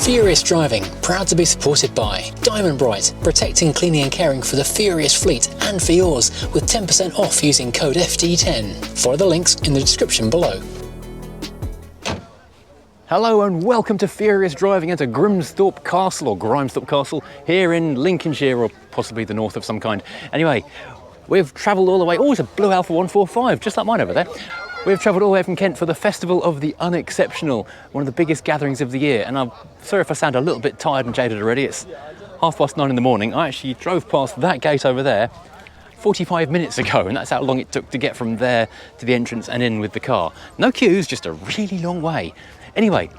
Furious Driving, proud to be supported by Diamond Bright, protecting, cleaning and caring for the Furious fleet and for yours, with 10% off using code FD10. Follow the links in the description below. Hello and welcome to Furious Driving at Grimsthorpe Castle, or Grimesthorpe Castle, here in Lincolnshire, or possibly the north of some kind. Anyway, we've travelled all the way, oh, it's a blue Alpha 145, just like mine over there. We've travelled all the way from Kent for the Festival of the Unexceptional, one of the biggest gatherings of the year. And I'm sorry if I sound a little bit tired and jaded already. It's 9:30 in the morning. I actually drove past that gate over there 45 minutes ago, and that's how long it took to get from there to the entrance and in with the car. No queues, just a really long way. Anyway,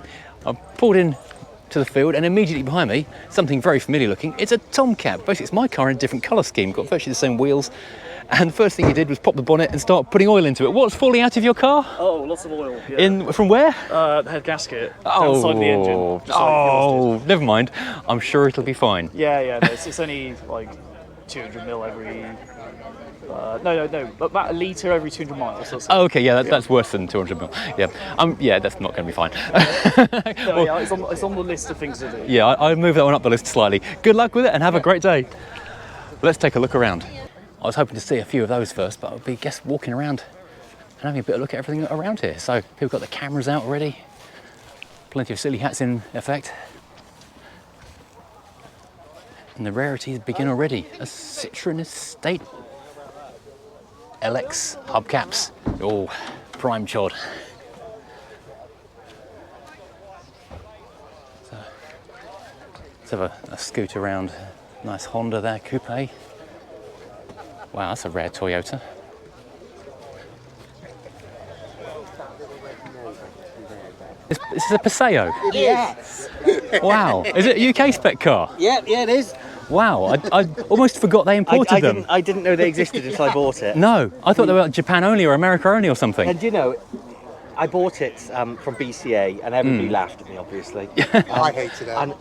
I pulled in to the field, and immediately behind me, something very familiar looking. It's a Tomcat. Basically, it's my car in a different colour scheme, got virtually the same wheels. And the first thing he did was pop the bonnet and start putting oil into it. What's falling out of your car? Oh, lots of oil. Yeah. From where? The head gasket. Outside the engine. Oh, never mind. I'm sure it'll be fine. Yeah. No, it's only like 200 mil every. No. About a litre every 200 miles. So oh, okay. Yeah, that's worse than 200 mil. Yeah, that's not going to be fine. It's on the list of things to do. Yeah, I'll move that one up the list slightly. Good luck with it, and have a great day. Let's take a look around. I was hoping to see a few of those first, but I'll be guess walking around and having a bit of a look at everything around here. So people got the cameras out already, plenty of silly hats in effect, and the rarities begin already. A Citroen Estate LX hubcaps, oh, prime chod. So let's have a scoot around. Nice Honda there, coupe. Wow, that's a rare Toyota. This is a Paseo? Yes. Wow, is it a UK spec car? Yeah, it is. Wow, I almost forgot they imported them. I didn't know they existed until I bought it. No, I thought they were Japan only or America only or something. And you know, I bought it from BCA and everybody laughed at me, obviously. I hated it. And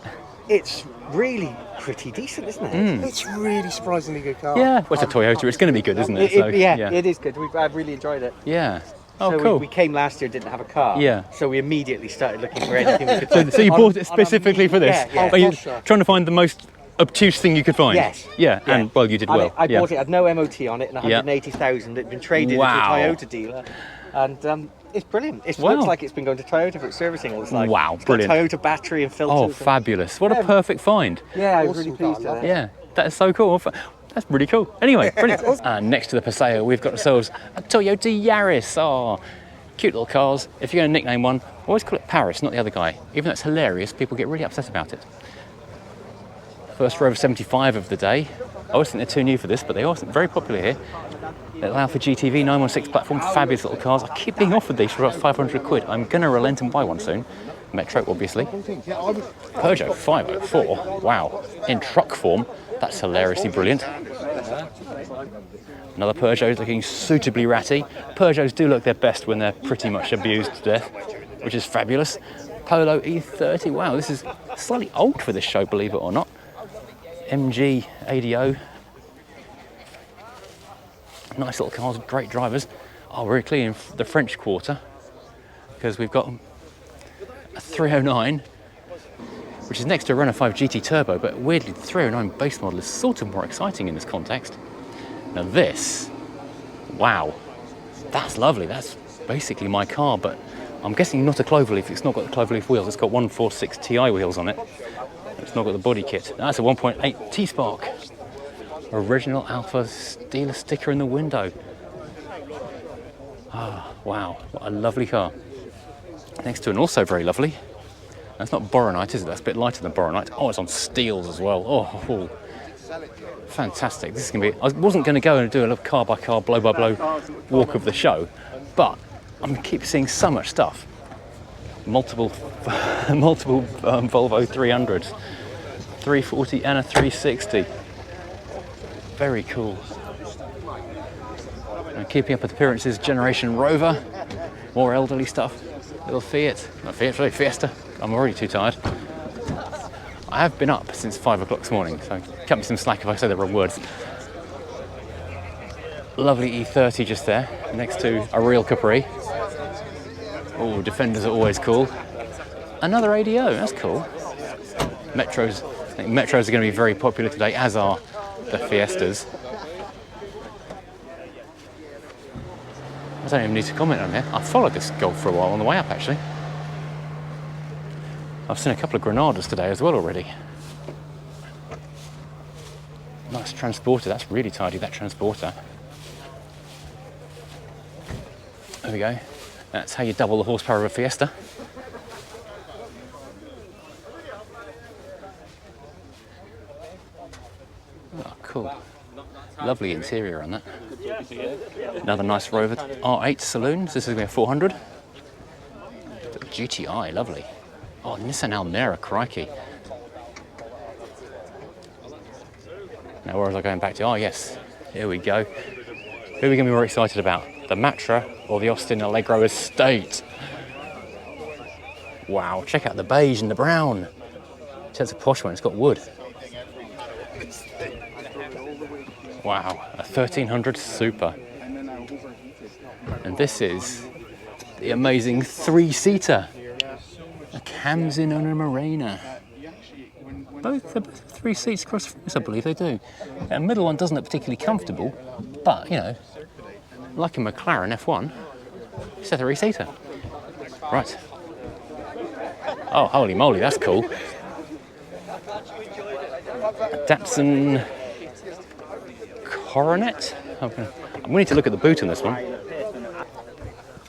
it's really pretty decent, isn't it? It's really surprisingly good car. Yeah, well, it's a Toyota, it's going to be good, isn't it? It is good. I've really enjoyed it. Yeah. Oh, so cool. we came last year, didn't have a car. Yeah. So we immediately started looking for anything we could. So you bought it specifically for this? Yeah. Are you trying to find the most obtuse thing you could find? Yes. Yeah, and well, you did well. I bought it, had no MOT on it, and 180,000. It'd been traded into a Toyota dealer, and it's brilliant. It looks like it's been going to Toyota for its servicing all this time. Wow, it's brilliant. Got Toyota battery and filters. Oh, fabulous. What a perfect find. Yeah, I was really pleased with it. Yeah, that is so cool. That's really cool. Anyway, brilliant. Next to the Paseo, we've got ourselves a Toyota Yaris. Oh, cute little cars. If you're going to nickname one, always call it Paris, not the other guy. Even though it's hilarious, people get really upset about it. First row of 75 of the day. I always think they're too new for this, but they are very popular here. Little Alpha GTV 916 platform, fabulous little cars. I keep being offered these for about 500 quid. I'm going to relent and buy one soon. Metro, obviously. Peugeot 504, wow. In truck form, that's hilariously brilliant. Another Peugeot looking suitably ratty. Peugeots do look their best when they're pretty much abused to death, which is fabulous. Polo E30, wow, this is slightly old for this show, believe it or not. MG ADO. Nice little cars, great drivers. Oh, we're clearing the French Quarter because we've got a 309, which is next to a Renault 5 GT Turbo, but weirdly the 309 base model is sort of more exciting in this context. Now this, wow, that's lovely. That's basically my car, but I'm guessing not a cloverleaf. It's not got the cloverleaf wheels. It's got 146 Ti wheels on it. It's not got the body kit. That's a 1.8 T-Spark. Original Alpha dealer sticker in the window. Ah, wow, what a lovely car. Next to an also very lovely. That's not boronite, is it? That's a bit lighter than boronite. Oh, it's on steels as well. Oh, fantastic. This is going to be... I wasn't going to go and do a little car-by-car, blow-by-blow walk of the show, but I'm going to keep seeing so much stuff. Multiple Volvo 300s, 340 and a 360. Very cool. And keeping up with appearances, Generation Rover, more elderly stuff. Little Fiat, not Fiat, sorry, Fiesta. I'm already too tired. I have been up since 5 o'clock this morning, so cut me some slack if I say the wrong words. Lovely E30 just there, next to a real Capri. Oh, Defenders are always cool. Another ADO, that's cool. Metros, I think Metros are going to be very popular today, as are the Fiestas. I don't even need to comment on it. I followed this Golf for a while on the way up, actually. I've seen a couple of Granadas today as well already. Nice Transporter, that's really tidy, that Transporter. There we go. That's how you double the horsepower of a Fiesta. Oh, cool. Lovely interior on that. Another nice Rover R8 saloons. This is going to be a 400. GTI, lovely. Oh, Nissan Almera, crikey. Now, where was I going back to? Oh, yes. Here we go. Who are we going to be more excited about? The Matra or the Austin Allegro Estate? Wow, check out the beige and the brown. It's a posh one, it's got wood. Wow, a 1300 Super. And this is the amazing three-seater. A Camzin and a Morena. Both 3 seats across the front, I believe they do. The middle one doesn't look particularly comfortable, but, you know, like a McLaren F1, it's a 3-seater. Right. Oh, holy moly, that's cool. A Datsun Coronet? I'm going to need to look at the boot on this one.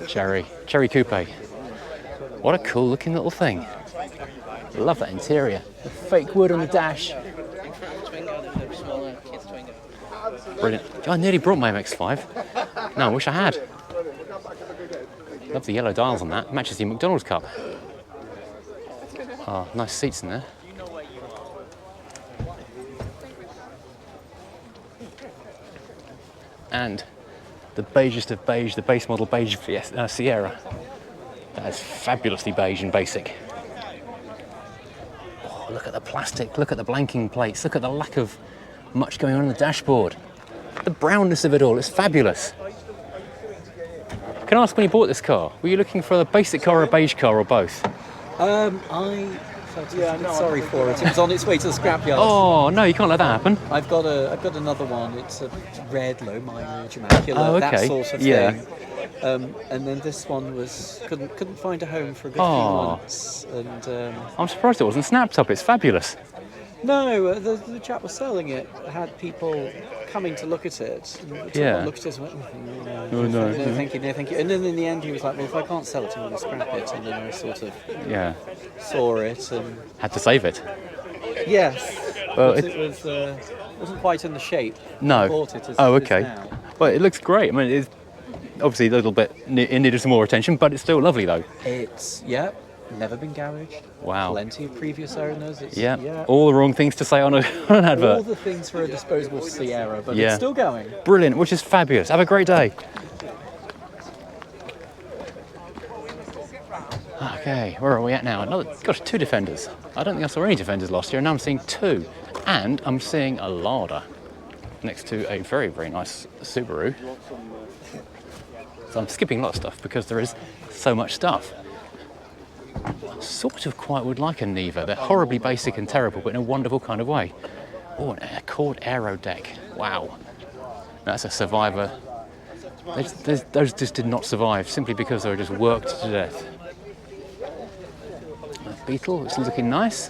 Cherry Coupe. What a cool looking little thing. Love that interior. The fake wood on the dash. Brilliant. I nearly brought my MX-5. No, I wish I had. Love the yellow dials on that. Matches the McDonald's cup. Oh, nice seats in there. And the beigest of beige, the base model beige Sierra. That is fabulously beige and basic. Oh, look at the plastic, look at the blanking plates, look at the lack of much going on the dashboard. The brownness of it all, it's fabulous. Can I ask, when you bought this car, were you looking for a basic car or a beige car or both? I felt a bit sorry for it. It was on its way to the scrapyard. Oh no, you can't let that happen. I've got another one. It's a red, low mileage, immaculate, that sort of thing. And then this one was couldn't find a home for a good few months. And I'm surprised it wasn't snapped up. It's fabulous. No, the chap was selling it. Had people coming to look at it. And looked at it and went, no, thank you. And then in the end he was like, well, if I can't sell it, I'm going to scrap it. And then I sort of saw it and had to save it. Yes. Well, it wasn't quite in the shape. No. I bought it as okay. Now. Well, it looks great. I mean, it's obviously a little bit, it needed some more attention, but it's still lovely though. It's never been garaged. Wow. Plenty of previous owners. It's, all the wrong things to say on an advert. All the things for a disposable Sierra, but it's still going. Brilliant, which is fabulous. Have a great day. Okay, where are we at now? Gosh, 2 Defenders. I don't think I saw any Defenders last year, and now I'm seeing 2. And I'm seeing a Lada next to a very, very nice Subaru. So I'm skipping a lot of stuff because there is so much stuff. Sort of quite would like a Niva. They're horribly basic and terrible, but in a wonderful kind of way. Oh, an Accord Aero deck. Wow. That's a Survivor. Those just did not survive simply because they were just worked to death. A Beetle, it's looking nice.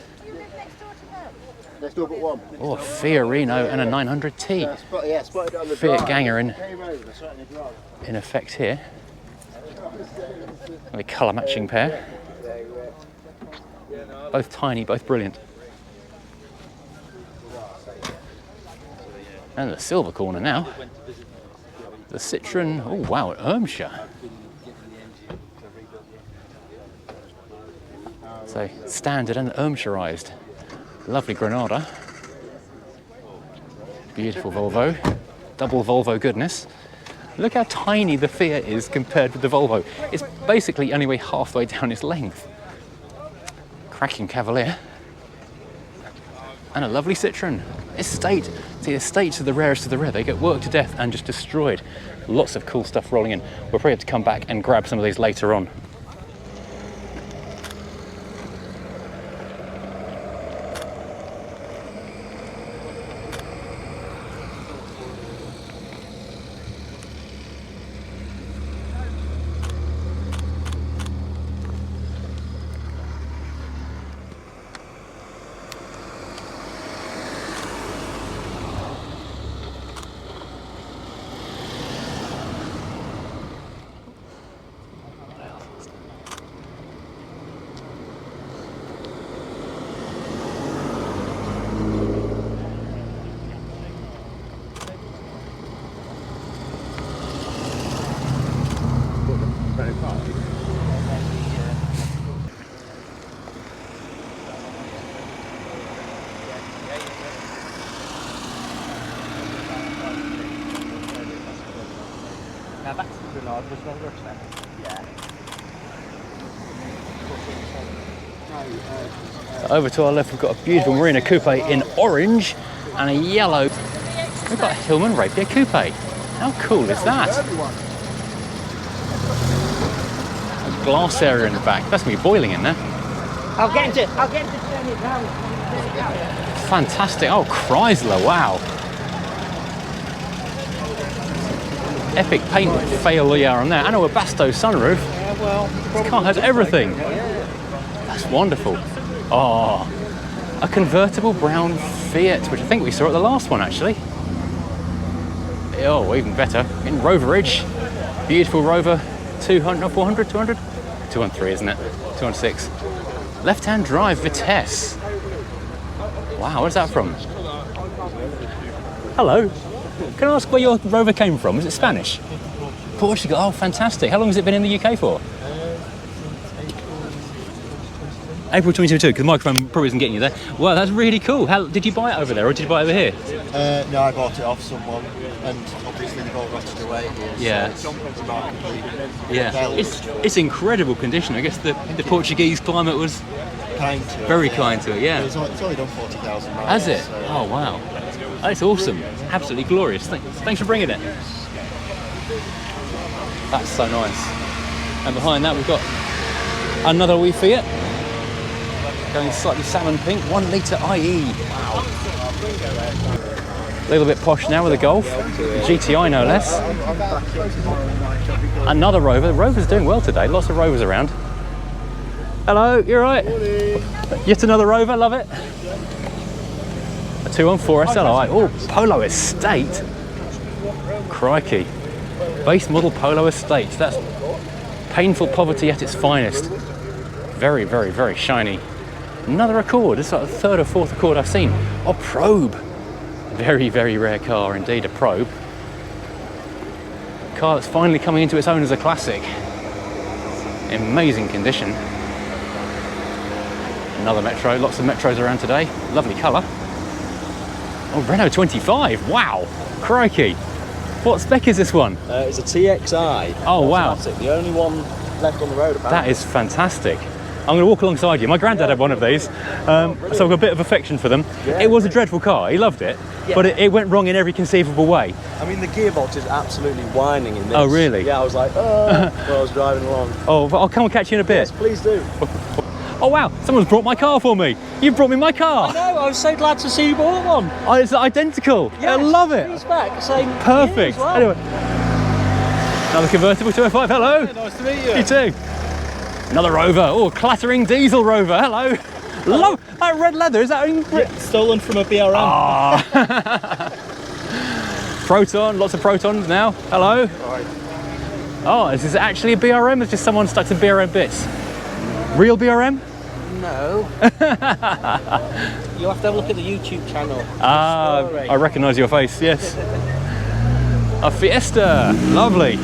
Oh, a Fiorino and a 900T. Fiat Ganger in effect here. A colour matching pair. Both tiny, both brilliant. And the silver corner now. The Citroen, oh wow, Ermshire. So standard and Ermshireized. Lovely Granada. Beautiful Volvo. Double Volvo goodness. Look how tiny the Fiat is compared with the Volvo. It's basically only halfway down its length. Cracking Cavalier. And a lovely Citroen. Estate. See, estates are the rarest of the rare. They get worked to death and just destroyed. Lots of cool stuff rolling in. We'll probably have to come back and grab some of these later on. So over to our left, we've got a beautiful Marina Coupe in orange and a yellow. We've got a Hillman Rapier Coupe. How cool is that? A glass area in the back. That's going to be boiling in there. I'll get him to turn it round. Fantastic. Oh, Chrysler, wow. Epic paint failure on there. And a Webasto sunroof. Yeah, well, This car has everything. That's wonderful. Oh, a convertible brown Fiat, which I think we saw at the last one actually. Oh, even better. In Roverage. Beautiful Rover. 200, no, 400, 200? 213, isn't it? 206. Left-hand drive Vitesse. Wow, where's that from? Hello. Can I ask where your Rover came from? Is it Spanish? Portugal. Oh, fantastic. How long has it been in the UK for? April 2022, because the microphone probably isn't getting you there. Wow, that's really cool. How did you buy it over there, or did you buy it over here? No, I bought it off someone, and obviously they've all got it away here. Yeah. So it's remarkably Yeah. It's incredible condition. I guess the Portuguese climate was kind to it. very kind to it. Yeah. It's only done 40,000 miles. Has it? So. Oh wow. That's awesome. Absolutely glorious. Thanks for bringing it. That's so nice. And behind that we've got another wee Fiat. Going slightly salmon pink, 1 litre IE. Wow. A little bit posh now with a Golf, a GTI no less. Another Rover. The Rover's doing well today. Lots of Rovers around. Hello, you alright? Yet another Rover, love it. A 214 SLI. Oh, Polo Estate. Crikey. Base model Polo Estate. That's painful poverty at its finest. Very, very, very shiny. Another Accord. It's like the third or fourth Accord I've seen. Oh, Probe. Very, very rare car indeed, a Probe. A car that's finally coming into its own as a classic. Amazing condition. Another Metro. Lots of Metros around today. Lovely colour. Oh, Renault 25. Wow. Crikey. What spec is this one? It's a TXI. Oh, wow. The only one left on the road, apparently. That is fantastic. I'm going to walk alongside you. My granddad had one of these, so I've got a bit of affection for them. Yeah. It was a dreadful car. He loved it, but it went wrong in every conceivable way. I mean, the gearbox is absolutely whining in this. Oh, really? Yeah, I was like, oh, while I was driving along. Oh, but I'll come and catch you in a bit. Yes, please do. Oh, wow. Someone's brought my car for me. You've brought me my car. No, I was so glad to see you bought one. Oh, it's identical. I love it. He's back, same. Perfect. Well. Anyway. Another convertible 205. Hello. Yeah, nice to meet you. You too. Another Rover. Oh, clattering diesel Rover. Hello. Love that red leather. Is that stolen from a BRM? Ah. Proton. Lots of Protons now. Hello. Right. Oh, is this actually a BRM? It's just someone stuck some BRM bits. Real BRM? No. You'll have to have a look at the YouTube channel. Ah, I recognise your face. Yes. A Fiesta. Lovely.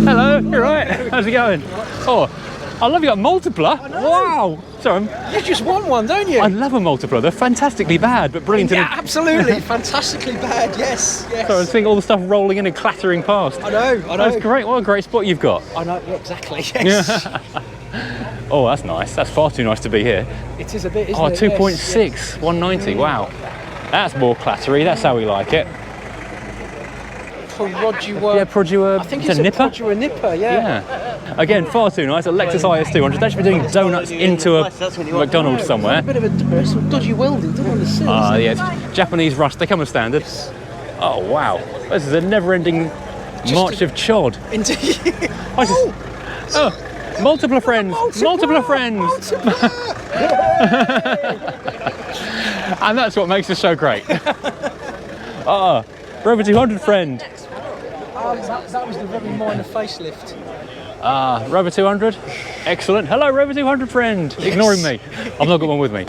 Hello, you're right. How's it going? Oh, I love you got a multipler. Wow. Sorry, You just want one, don't you? I love a multipler. They're fantastically bad, but brilliant. Yeah, absolutely. Fantastically bad, yes. Sorry, I was thinking all the stuff rolling in and clattering past. I know. That's great. What a great spot you've got. I know, yeah, exactly, yes. Oh, that's nice. That's far too nice to be here. It is a bit, isn't Oh, it? 2.6, Yes. 190. Wow. That's more clattery. That's how we like it. Produa. Yeah, Produa. I think it's it's a nipper. Produa nipper, yeah. Again, far too nice. A Lexus IS200. They should be doing donuts into a McDonald's somewhere. A bit of some dodgy welding, don't want to see. Ah, yes. Japanese rust. They come as standard. Oh, wow. This is a never-ending march of chod. Indeed. Oh, multiple friends. Multiple friends. And that's what makes the show great. Rover 200 friend. That was the very minor facelift. Rover 200. Excellent. Hello, Rover 200 friend. Yes. Ignoring me. I've not got one with me.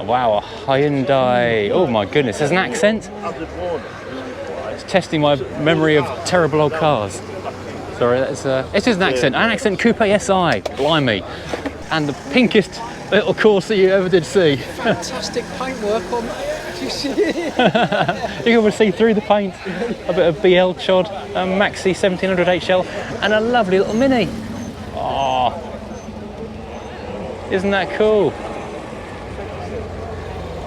Wow, a Hyundai. Oh my goodness, there's an accent. It's testing my memory of terrible old cars. Sorry, that's it is an accent Coupe SI. Blimey. And the pinkest little Corsa you ever did see. Fantastic paintwork on that. You can almost see through the paint. A bit of BL chod, a Maxi 1700 HL, and a lovely little Mini. Oh, isn't that cool?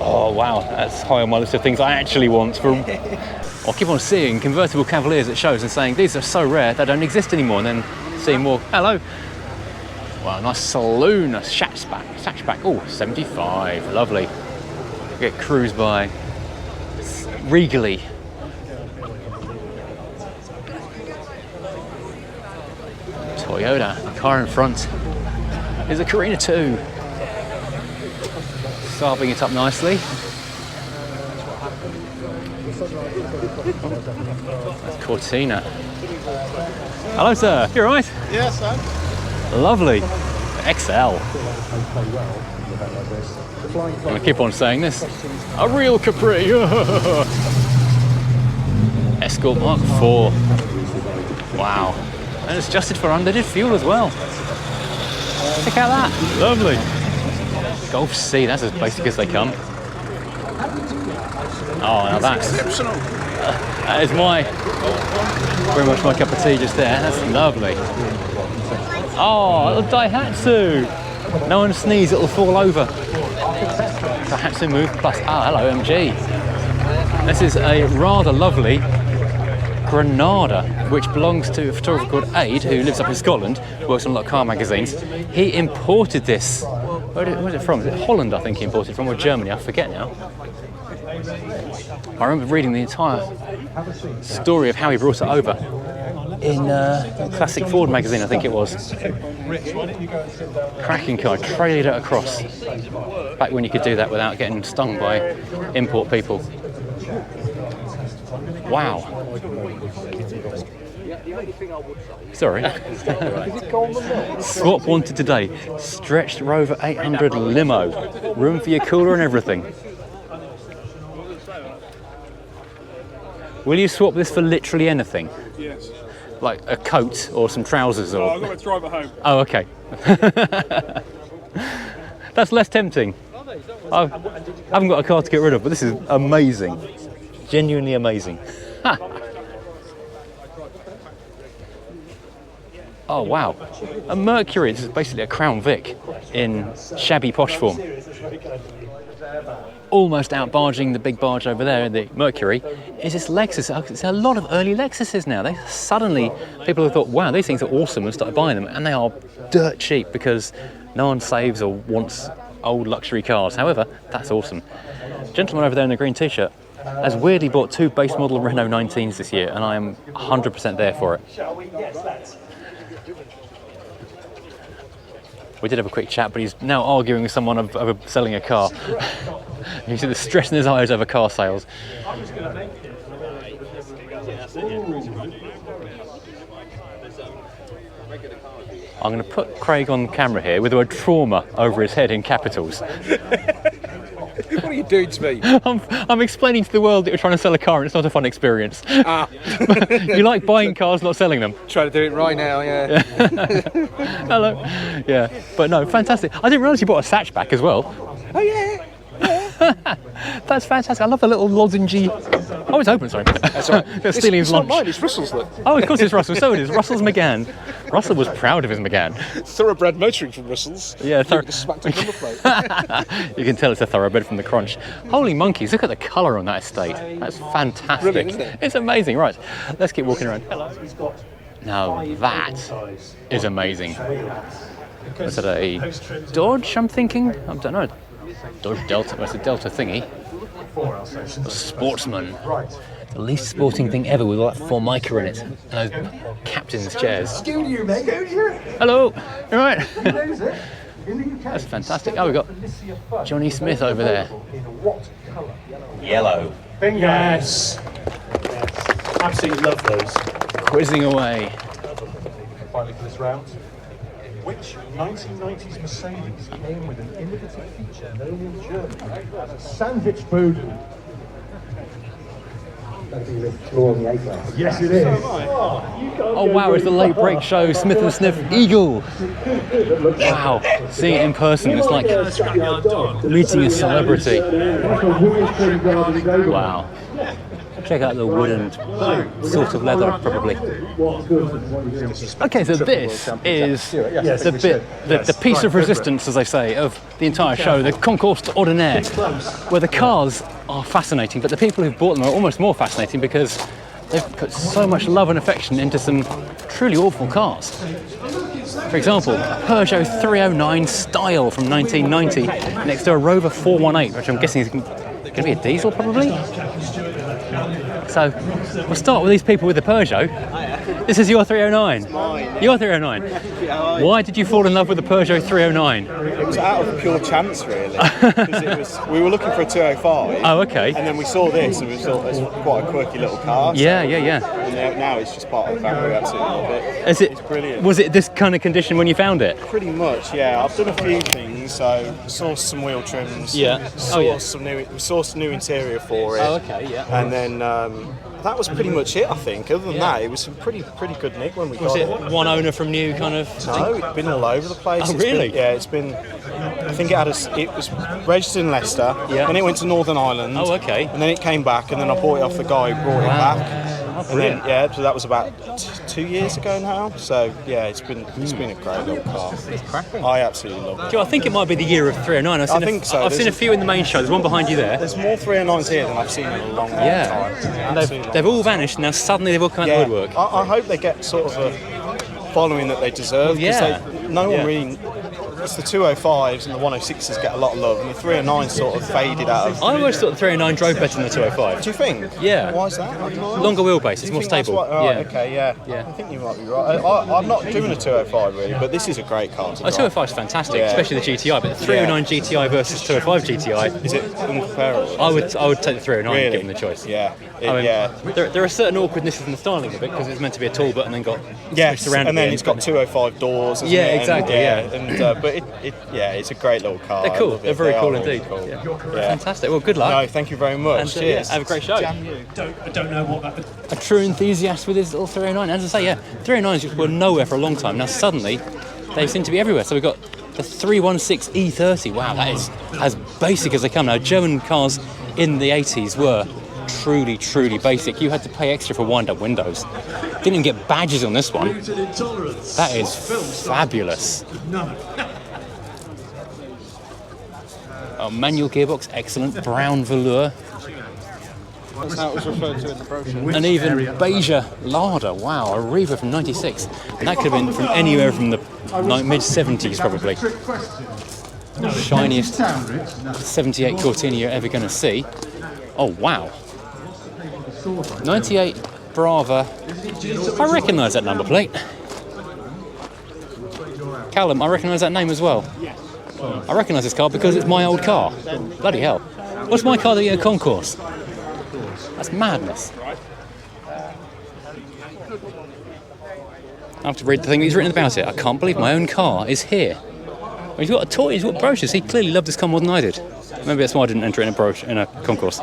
Oh wow, that's high on my list of things I actually want. I keep on seeing convertible Cavaliers at shows and saying these are so rare they don't exist anymore, and then seeing more. Hello. Wow, nice saloon, a hatchback. Oh, 75, lovely. Get cruised by regally. Toyota, the car in front is a Carina 2. Starving it up nicely. That's Cortina. Hello, sir. You all right? Yes, sir. Lovely. XL. I'm going to keep on saying this. A real Capri. Escort Mark IV. Wow. And it's adjusted for unleaded fuel as well. Check out that. Lovely. Golf C, that's as basic as they come. Oh, now that's exceptional. That is very much my cup of tea just there. That's lovely. Oh, a little Daihatsu. No one sneeze, it'll fall over. Daihatsu Move Plus. Ah, hello, MG. This is a rather lovely Granada, which belongs to a photographer called Aid, who lives up in Scotland, works on a lot of car magazines. He imported this. Where's it from? Is it Holland, I think he imported it from, or Germany? I forget now. I remember reading the entire story of how he brought it over in a Classic Ford magazine, I think it was. Cracking car, trailed it across. Back when you could do that without getting stung by import people. Wow. Sorry. Swap wanted today. Stretched Rover 800 limo. Room for your cooler and everything. Will you swap this for literally anything? Yes. Like a coat or some trousers or... Oh, I've got to drive it home. Oh, okay. That's less tempting. I haven't got a car to get rid of, but this is amazing. Genuinely amazing. Oh, wow. A Mercury, this is basically a Crown Vic in shabby posh form. Almost out-barging the big barge over there, the Mercury, is this Lexus. It's a lot of early Lexuses now. People have thought, wow, these things are awesome, and started buying them, and they are dirt cheap because no one saves or wants old luxury cars. However, that's awesome. Gentleman over there in the green t-shirt has weirdly bought 2 base model Renault 19s this year, and I am 100% there for it. We did have a quick chat, but he's now arguing with someone over selling a car. You see the stress in his eyes over car sales. I'm going to put Craig on camera here with the word trauma over his head in capitals. What are you doing to me? I'm explaining to the world that you're trying to sell a car and it's not a fun experience. You like buying cars, not selling them. Trying to do it right now, yeah. Hello. Yeah, but no, fantastic. I didn't realise you bought a hatchback as well. Oh yeah. That's fantastic. I love the little lozengey. Oh, it's open, sorry. That's right. Stealing his lunch. It's not mine, it's Russell's, look. Oh, of course it's Russell. So it is. Russell's Megane. Russell was proud of his Megane. Thoroughbred motoring from Russell's. Yeah, smacked up number plate. You can tell it's a thoroughbred from the crunch. Holy monkeys, look at the colour on that estate. That's fantastic. Brilliant, isn't it? It's amazing. Right, let's keep walking around. Now that is amazing. Is it a Dodge, I'm thinking? I don't know. Dodge Delta, it's a Delta thingy. A Sportsman. The least sporting thing ever with all that Formica in it. And those captain's chairs. Hello, you alright? That's fantastic. Oh, we've got Johnny Smith over there. Yellow. Yes. Absolutely love those. Quizzing away. Finally for this round. Which 1990s Mercedes came with an innovative feature known in Germany as a sandwich boden? Yes, it is. Oh wow, it's the late break show, Smith and Sniff Eagle. Wow, seeing it in person, it's like meeting a celebrity. Wow. Check out the wooden sort of leather, probably. Okay, so this is the piece of resistance, as they say, of the entire show, the Concours d'Ordinaire, where the cars are fascinating, but the people who've bought them are almost more fascinating because they've put so much love and affection into some truly awful cars. For example, Peugeot 309 Style from 1990 next to a Rover 418, which I'm guessing is going to be a diesel, probably? So, we'll start with these people with the Peugeot. This is your 309? Mine. Your 309? Why did you fall in love with the Peugeot 309? It was out of pure chance, really. Because we were looking for a 205. Oh, okay. And then we saw this and we thought it's quite a quirky little car. Yeah. And now it's just part of the family. We absolutely love it. It's brilliant. Was it this kind of condition when you found it? Pretty much, yeah. I've done a few things. So, sourced some wheel trims. Yeah. We sourced a new interior for it. Oh, okay, yeah. And then that was pretty much it, I think. Other than that, it was some pretty good nick when we got it. Was it one owner from new kind of? No, it's been all over the place. Oh, really? It's been. I think it was registered in Leicester. Yeah. Then it went to Northern Ireland. Oh, okay. And then it came back, and then I bought it off the guy who brought it back. Oh, and then, so that was about 2 years ago now. So yeah, it's been a great little car. It's cracking. I absolutely love it. I think it might be the year of 309. I think so. I've seen a few in the main show. There's one behind you there. There's more 309s here than I've seen in a long time. And they've all vanished now. Suddenly they've all come out of the woodwork. I hope they get sort of a following that they deserve. No one really. It's the 205s and the 106s get a lot of love, and the 309s sort of faded out of. I always thought the 309 drove better than the 205. Do you think? Yeah. Why is that? Longer wheelbase, it's more stable. Okay, yeah. I think you might be right. I'm not doing a 205 really, but this is a great car. A 205 is fantastic, especially the GTI, but the 309 GTI versus 205 GTI. Is it incomparable? I would take the 309 given the choice. There are certain awkwardnesses in the styling of it because it's meant to be a tall but and then got switched around. And then it's got 205 doors. Exactly. But it's a great little car. They're cool. They're very cool indeed. Cool. Fantastic. Well, good luck. No, thank you very much. And, cheers. Have a great show. I don't know what that. A true enthusiast with his little 309. As I say, 309s were nowhere for a long time. Now suddenly, they seem to be everywhere. So we've got the 316 E30. Wow, that is as basic as they come now. German cars in the 80s were truly basic. You had to pay extra for wind-up windows. Didn't even get badges on this one. That is fabulous. Manual gearbox, excellent. Brown velour. That's how it was referred to in the brochure. And even beige Lada. Wow, a Riva from 96. And that could have been from anywhere from the mid-70s probably. Shiniest 78 Cortina you're ever going to see. Oh wow. 98 Brava. I recognise that number plate. Callum, I recognise that name as well. I recognise this car because it's my old car. Bloody hell. What's my car that you get a concourse? That's madness. I have to read the thing he's written about it. I can't believe my own car is here. Well, he's got a toy, he's got brochures. He clearly loved this car more than I did. Maybe that's why I didn't enter in a concourse.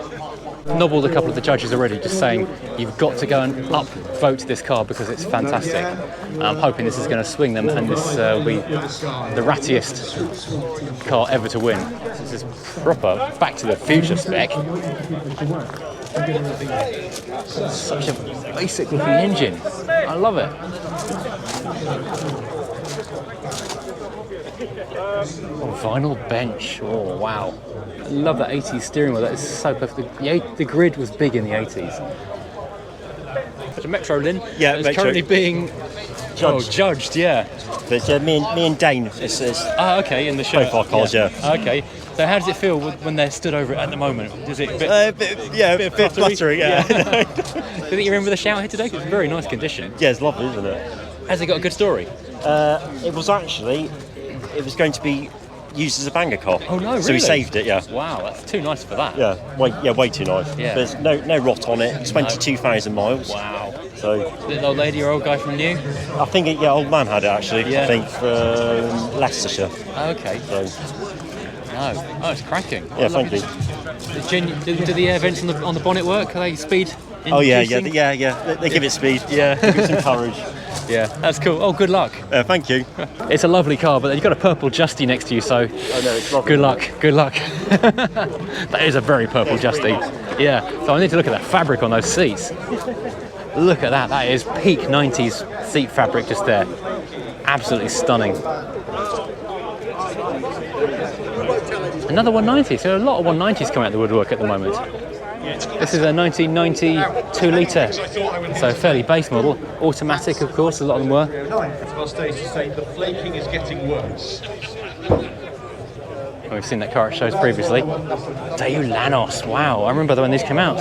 Nobbled a couple of the judges already, just saying you've got to go and upvote this car because it's fantastic. I'm hoping this is going to swing them and this will be the rattiest car ever to win. This is proper Back to the Future spec. Such a basic looking engine. I love it. Oh, vinyl bench. Oh wow. I love that 80s steering wheel. That is so perfect. The grid was big in the 80s. There's a Metro Lynn. Yeah, it's Metro. currently being judged. Yeah. But me and Dane is okay, in the show. Both our cars, yeah. Okay. So how does it feel when they're stood over it at the moment? Is it a bit bit fluttering, yeah. Do you think you're in with a shout head today? It's very nice condition. Yeah, it's lovely, isn't it? Has it got a good story? It was going to be used as a banger car. Oh no, really? So we saved it, yeah. Wow, that's too nice for that. Yeah, way too nice. Yeah. There's no rot on it. 22,000 miles. Wow. So. Is it old lady or old guy from new? I think old man had it actually. Yeah. I think from Leicestershire. Okay. So. No. Oh, it's cracking. Yeah, thank you. Do the air vents on the bonnet work? Are they speed Oh yeah. They give it speed. Yeah. Give it some courage. Yeah, that's cool. Oh, good luck. Thank you. It's a lovely car, but you've got a purple Justy next to you, so it's lovely. good luck. Good luck. That is a very purple Justy. Yeah. So I need to look at the fabric on those seats. Look at that. That is peak 90s seat fabric just there. Absolutely stunning. Another 190. So a lot of 190s coming out of the woodwork at the moment. This is a 1990 2-litre, so fairly base model. Automatic, of course, a lot of them were. Our stage to say the flaking is getting worse. We've seen that car at shows previously. Daewoo Lanos, wow, I remember when these came out.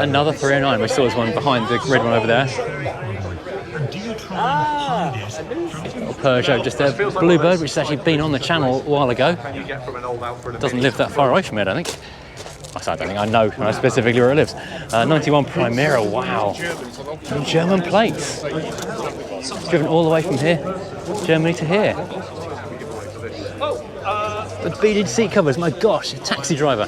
Another 309, we saw this one behind the red one over there. Little Peugeot just there. Bluebird, which has actually been on the channel a while ago. Doesn't live that far away from it, I think. I don't think I know specifically where it lives. 91 Primera, wow. And German plates. Driven all the way from here, Germany to here. The beaded seat covers, my gosh, a taxi driver.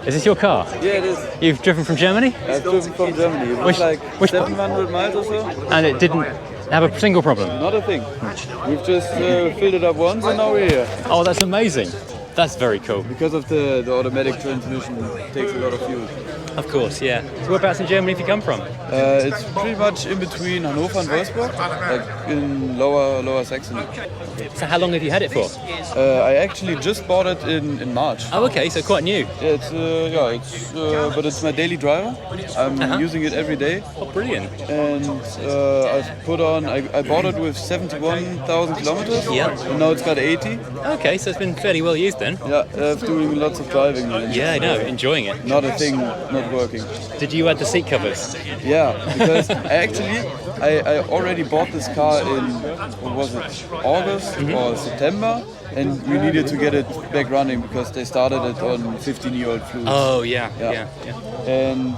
Is this your car? Yeah, it is. You've driven from Germany? I've driven from Germany. It was like 700 miles or so. And it didn't have a single problem? Not a thing. We've just filled it up once and now we're here. Oh, that's amazing. That's very cool. Because of the automatic transmission, it takes a lot of fuel. Of course, yeah. So whereabouts in Germany have you come from? It's pretty much in between Hanover and Wolfsburg, like in lower Saxony. So how long have you had it for? I actually just bought it in March. Oh, okay, so quite new. Yeah, but it's my daily driver. I'm using it every day. Oh, brilliant. And I bought it with 71,000 kilometers. Yeah. And now it's got 80. Okay, so it's been fairly well used then. Yeah, doing lots of driving. Yeah, I know, enjoying it. Not a thing not working. Did you add the seat covers? Yeah, because I already bought this car in, what was it, August or September, and we needed to get it back running because they started it on 15-year-old fluids. Oh, yeah. And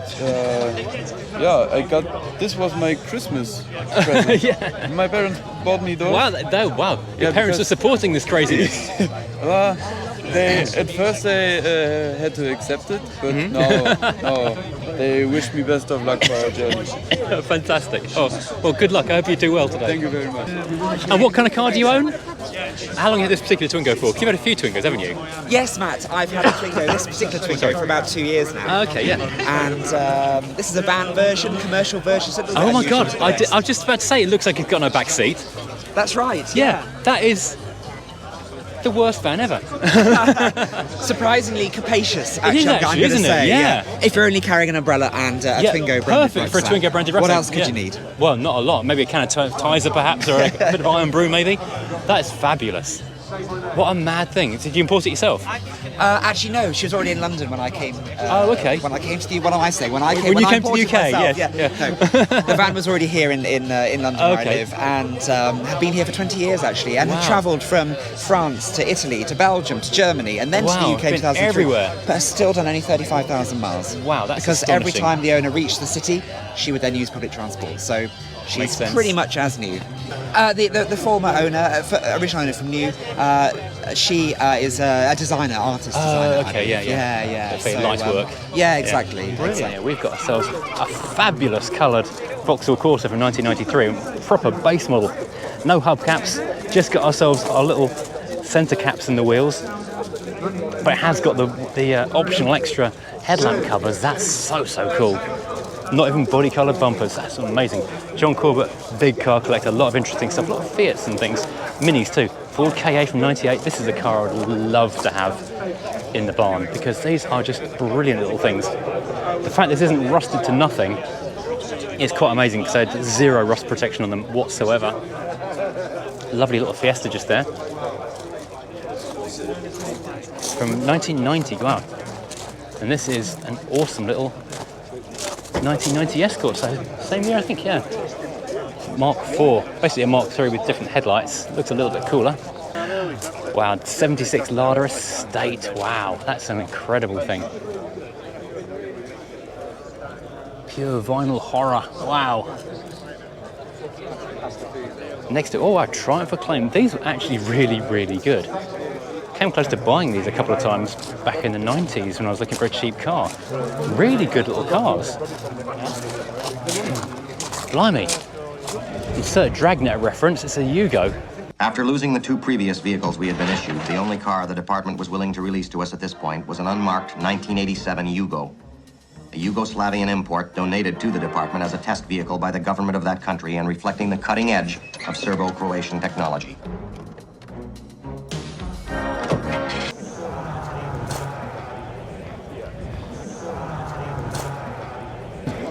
this was my Christmas present. Yeah. My parents bought me those. Wow. Your parents are supporting this craziness. At first they had to accept it, but now they wish me best of luck for our journey. Fantastic. Oh, well, good luck. I hope you do well today. Thank you very much. And what kind of car do you own? How long have you had this particular Twingo for? You've had a few Twingos, haven't you? Yes, Matt. I've had a Twingo, this particular Twingo, for about 2 years now. Okay, yeah. And this is a van version, commercial version. So oh my God! I was just about to say, it looks like it's got no back seat. That's right. Yeah, that is the worst van ever. Surprisingly capacious, actually, it is actually, I'm going to say. Yeah. If you're only carrying an umbrella and a Twingo branded perfect for a Twingo branded rucksack. What else could you need? Well, not a lot. Maybe a can of Tizer perhaps, or a bit of Iron Brew maybe. That's fabulous. What a mad thing. Did you import it yourself? Actually, no. She was already in London when I came. Oh, okay. When I came to the... What am I saying? When I came to the UK, myself, yes. Yeah. No, the van was already here in London where I live, and have been here for 20 years, actually, and have travelled from France to Italy to Belgium to Germany, and then to the UK in 2003. Everywhere. But has still done only 35,000 miles. Wow, that's Because astonishing. every time the owner reached the city, she would then use public transport. So she's pretty much as new. The former owner, original owner from New, she is a designer, artist designer. Okay, yeah. So, light work. Yeah, exactly. Brilliant. Exactly. We've got ourselves a fabulous coloured Vauxhall Corsa from 1993, proper base model. No hubcaps, just got ourselves our little centre caps in the wheels, but it has got the optional extra headlamp covers. That's so cool. Not even body coloured bumpers, that's amazing. John Corbett, big car collector, a lot of interesting stuff, a lot of Fiats and things, Minis too. Ford KA from 98, this is a car I would love to have in the barn because these are just brilliant little things. The fact this isn't rusted to nothing is quite amazing because they had zero rust protection on them whatsoever. Lovely little Fiesta just there. From 1990, wow. And this is an awesome little 1990 Escort, so same year I think, yeah. Mark IV, basically a Mark III with different headlights. Looks a little bit cooler. Wow, 76 Lada Estate, wow, that's an incredible thing. Pure vinyl horror, wow. Next to, our Triumph Acclaim. These are actually really good. Came close to buying these a couple of times back in the 90s when I was looking for a cheap car. Really good little cars. Blimey. Insert Dragnet reference, it's a Yugo. After losing the 2 previous vehicles we had been issued, the only car the department was willing to release to us at this point was an unmarked 1987 Yugo. A Yugoslavian import donated to the department as a test vehicle by the government of that country and reflecting the cutting edge of Serbo-Croatian technology.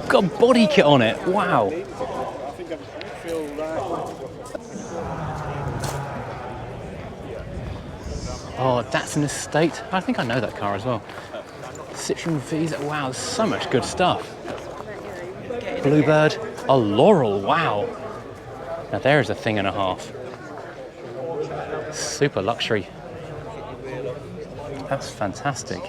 Got a body kit on it, wow. Oh, that's an Estate. I think I know that car as well. Citroen Visa, wow, there's so much good stuff. Bluebird, a Laurel, wow. Now there is a thing and a half. Super luxury. That's fantastic.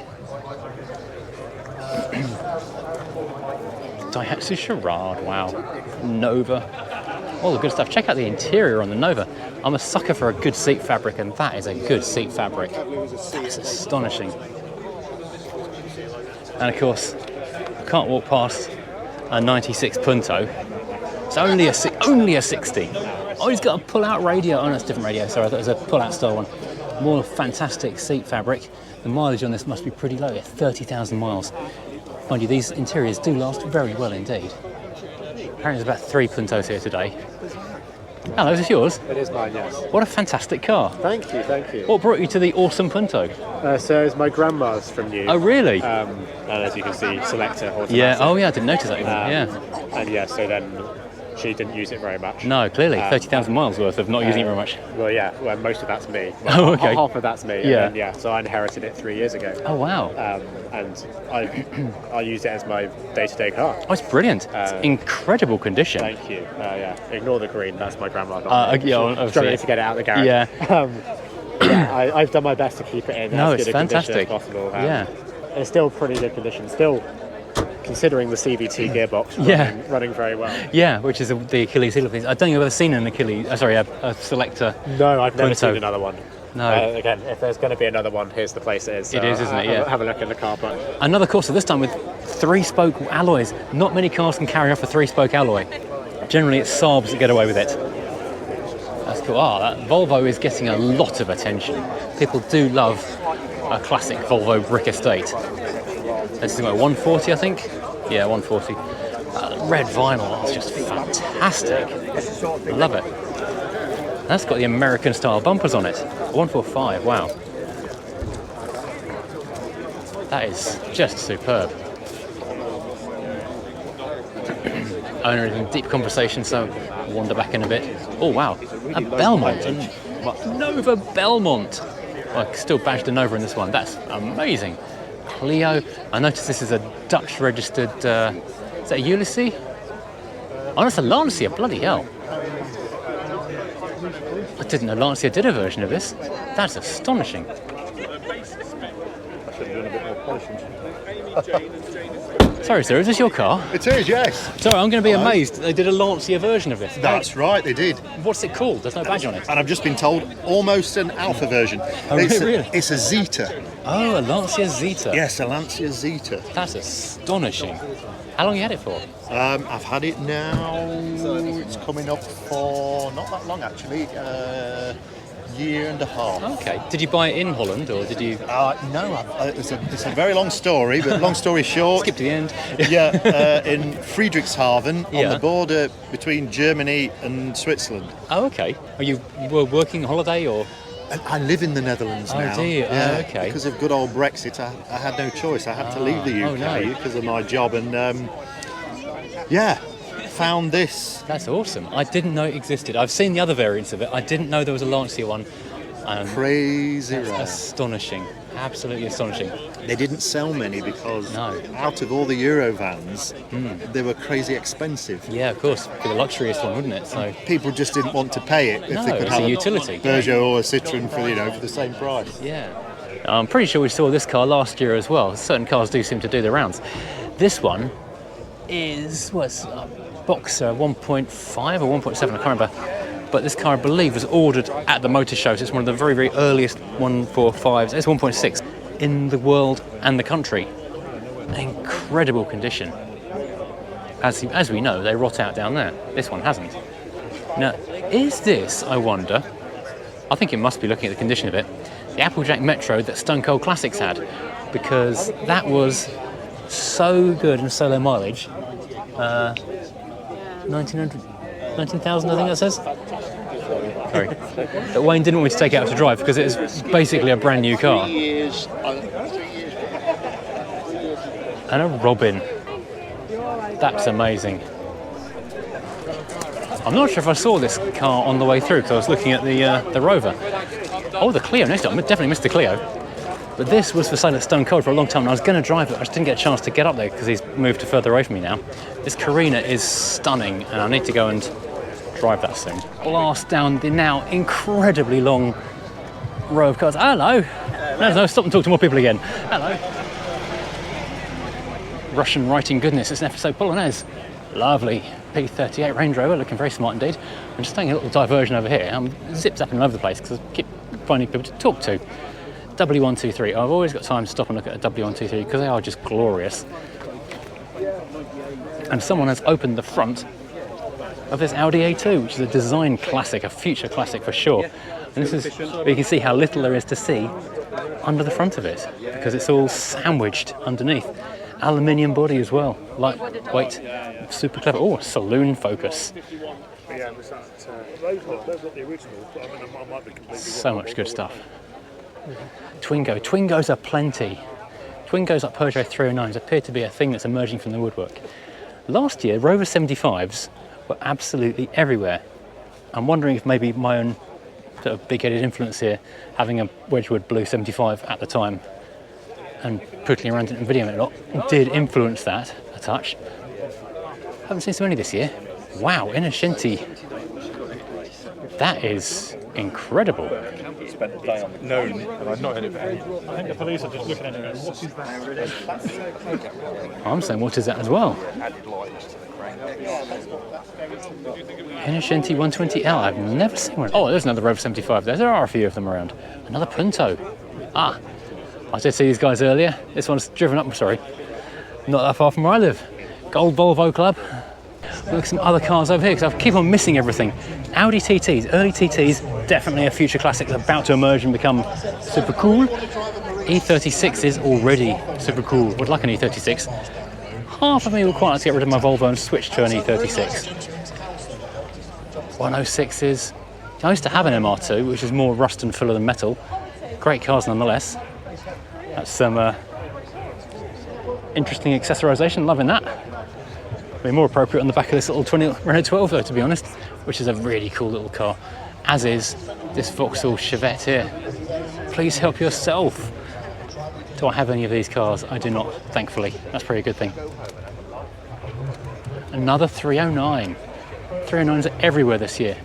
Daihatsu Charade, wow. Nova, all the good stuff. Check out the interior on the Nova. I'm a sucker for a good seat fabric, and that is a good seat fabric. That's astonishing. And of course, I can't walk past a 96 Punto. It's only a 60. Oh, he's got a pull-out radio. Oh, no, it's a different radio. Sorry, I thought it was a pull-out style one. More fantastic seat fabric. The mileage on this must be pretty low. 30,000 miles. Mind you, these interiors do last very well indeed. Apparently there's about 3 Puntos here today. Hello, is this yours? It is mine, yes. What a fantastic car. Thank you, thank you. What brought you to the awesome Punto? So it's my grandma's from New. Oh, really? And as you can see, selector automatic. Yeah, oh yeah, I didn't notice that even, yeah. And yeah, so then she didn't use it very much. No, clearly, 30,000 miles worth of not using it very much. Well, yeah, well, most of that's me. Well, oh, okay. Half of that's me. Yeah. And then, yeah, so I inherited it 3 years ago. Oh, wow. And I use it as my day-to-day car. Oh, it's brilliant. It's incredible condition. Thank you. Yeah, ignore the green, that's my grandma. Yeah, struggling to get it out of the garage. Yeah. Yeah, I've done my best to keep it in as good a condition as possible. Yeah. It's still pretty good condition. Still, considering the CVT gearbox running very well. Yeah, which is the Achilles heel of things. I don't think I've ever seen an Achilles, a Selector. No, I've never Punto. seen another one. No. Again, if there's going to be another one, here's the place it is. So it is, isn't it? Yeah. Have a look in the car park. Another Corsa, this time with 3-spoke alloys. Not many cars can carry off a 3-spoke alloy. Generally, it's Saabs that get away with it. That's cool. That Volvo is getting a lot of attention. People do love a classic Volvo brick estate. This is 140, I think. Yeah, 140. Red vinyl, that's just fantastic. I love it. That's got the American style bumpers on it. 145, wow. That is just superb. Owner is in deep conversation, so I'll wander back in a bit. Oh wow, a Belmont, a Nova Belmont. Well, still badged a Nova in this one, that's amazing. Clio, I noticed this is a Dutch registered, is that a Ulysses? Oh, that's a Lancia, bloody hell. I didn't know Lancia did a version of this. That's astonishing. I should have done a bit more polishing. Sorry, sir, is this your car? It is, yes. Sorry, I'm going to be amazed. They did a Lancia version of this. That's right, they did. What's it called? There's no badge on it. And I've just been told almost an alpha version. Oh, really? It's a Zeta. Oh, a Lancia Zeta. Yes, a Lancia Zeta. That's astonishing. How long have you had it for? I've had it now, it's coming up for not that long actually, year and a half. Okay. Did you buy it in Holland or did you? No, it's a very long story, but long story short. Skip to the end. Yeah, in Friedrichshafen on the border between Germany and Switzerland. Oh, okay. Are you working holiday or? I live in the Netherlands now. Oh, do you? Yeah, okay. Because of good old Brexit, I had no choice. I had to leave the UK because of my job, and found this. That's awesome. I didn't know it existed. I've seen the other variants of it. I didn't know there was a Lancia one. Crazy rare. Astonishing. Absolutely astonishing. They didn't sell many because out of all the Eurovans, they were crazy expensive. Yeah, of course. For the luxurious one, wouldn't it? So people just didn't want to pay it if they could have a utility. Peugeot or a Citroen for the same price. Yeah. I'm pretty sure we saw this car last year as well. Certain cars do seem to do the rounds. This one is Boxer 1.5 or 1.7, I can't remember. but this car, I believe, was ordered at the motor show, so it's one of the very, very earliest 145s. It's 1.6 in the world and the country. Incredible condition. As we know, they rot out down there. This one hasn't. Now, is this, I wonder, I think it must be, looking at the condition of it, the Applejack Metro that Stone Cold Classics had, because that was so good and so low mileage. 19,000, I think that says. Sorry. That Wayne didn't want me to take it out to drive because it was basically a brand new car. And a Robin. That's amazing. I'm not sure if I saw this car on the way through because I was looking at the Rover. Oh, the Clio next to it. I definitely missed the Clio. But this was for sale at Stone Cold for a long time, and I was going to drive it. I just didn't get a chance to get up there because he's moved to further away from me now. This Carina is stunning, and I need to go and drive that soon. Blast down the now incredibly long row of cars. Hello. No, stop and talk to more people again. Hello. Russian writing goodness. It's an FSO Polonaise. Lovely. P38 Range Rover, looking very smart indeed. I'm just taking a little diversion over here. I'm zip-zapping all over the place because I keep finding people to talk to. W123. I've always got time to stop and look at a W123 because they are just glorious. And someone has opened the front of this Audi A2, which is a design classic, a future classic for sure. And this is where you can see how little there is to see under the front of it because it's all sandwiched underneath. Aluminium body as well, lightweight, super clever. Oh, saloon focus. So much good stuff. Twingo. Twingos are plenty. Twingos like Peugeot 309s appear to be a thing that's emerging from the woodwork. Last year, Rover 75s were absolutely everywhere. I'm wondering if maybe my own sort of big-headed influence here, having a Wedgwood Blue 75 at the time and pootling around it and videoing it a lot, did influence that a touch. Haven't seen so many this year. Wow, Innocenti. That is incredible. Spent the day on the known, and I've not heard it. I think the police are just looking at it. I'm saying, what is that as well? Innocenti 120L. I've never seen one. Oh, there's another Rover 75 there. There are a few of them around. Another Punto. Ah, I did see these guys earlier. This one's driven up, sorry, not that far from where I live. Gold Volvo Club. Look at some other cars over here because I keep on missing everything. Audi TTs, early TTs, definitely a future classic that's about to emerge and become super cool. E36 is already super cool. Would like an E36. Half of me would quite like to get rid of my Volvo and switch to an E36. 106s. I used to have an MR2, which is more rust and fuller than metal. Great cars nonetheless. That's some interesting accessorisation, loving that. Be more appropriate on the back of this little Renault 12 though, to be honest, which is a really cool little car, as is this Vauxhall Chevette here. Please help yourself. Do I have any of these cars? I do not, thankfully. That's probably a good thing. Another 309. 309s are everywhere this year.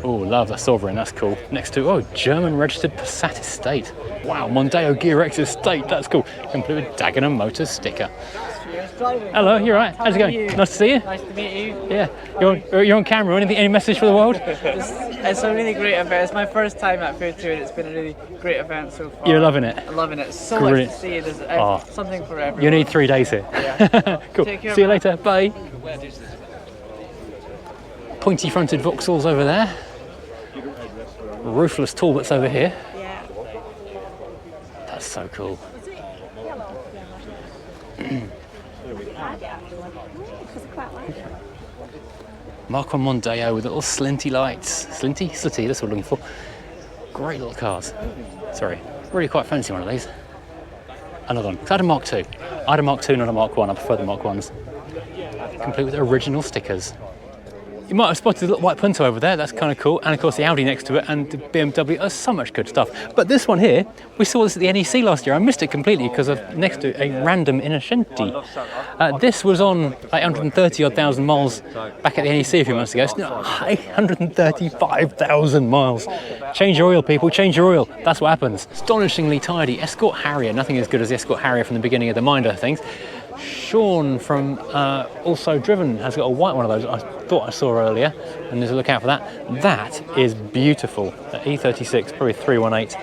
Oh, love the Sovereign, that's cool. Next to, oh, German registered Passat estate. Wow, Mondeo Gear X estate, that's cool. Complete with Dagenham Motors sticker. Hello, you're right. How's it going? Nice to see you. Nice to meet you. Yeah, you're on camera. Any message for the world? It's a really great event. It's my first time at FotU, and it's been a really great event so far. You're loving it. I'm loving it. So Brilliant. much to see. There's something for everyone. You need 3 days here. Yeah. Cool. Take care, See you man. later. Bye. Pointy-fronted Vauxhalls over there. Roofless Talbots over here. Yeah. That's so cool. Mark 1 Mondeo with little slinty lights. Slitty, that's what I'm looking for. Great little cars. Sorry, really quite fancy one of these. Another one. I had a Mark II. I had a Mark II, not a Mark 1. I prefer the Mark 1s. Complete with original stickers. You might have spotted the little white Punto over there, that's kind of cool. And of course the Audi next to it and the BMW, oh, so much good stuff. But this one here, we saw this at the NEC last year. I missed it completely because of next to a random Innocenti. This was on 830,000 miles back at the NEC a few months ago. It's now 835,000 miles. Change your oil, people, change your oil. That's what happens. Astonishingly tidy. Escort Harrier, nothing as good as the Escort Harrier from the beginning of the Minder things. Sean from Also Driven has got a white one of those I thought I saw earlier, and there's a look out for that. That is beautiful. The E36, probably 318.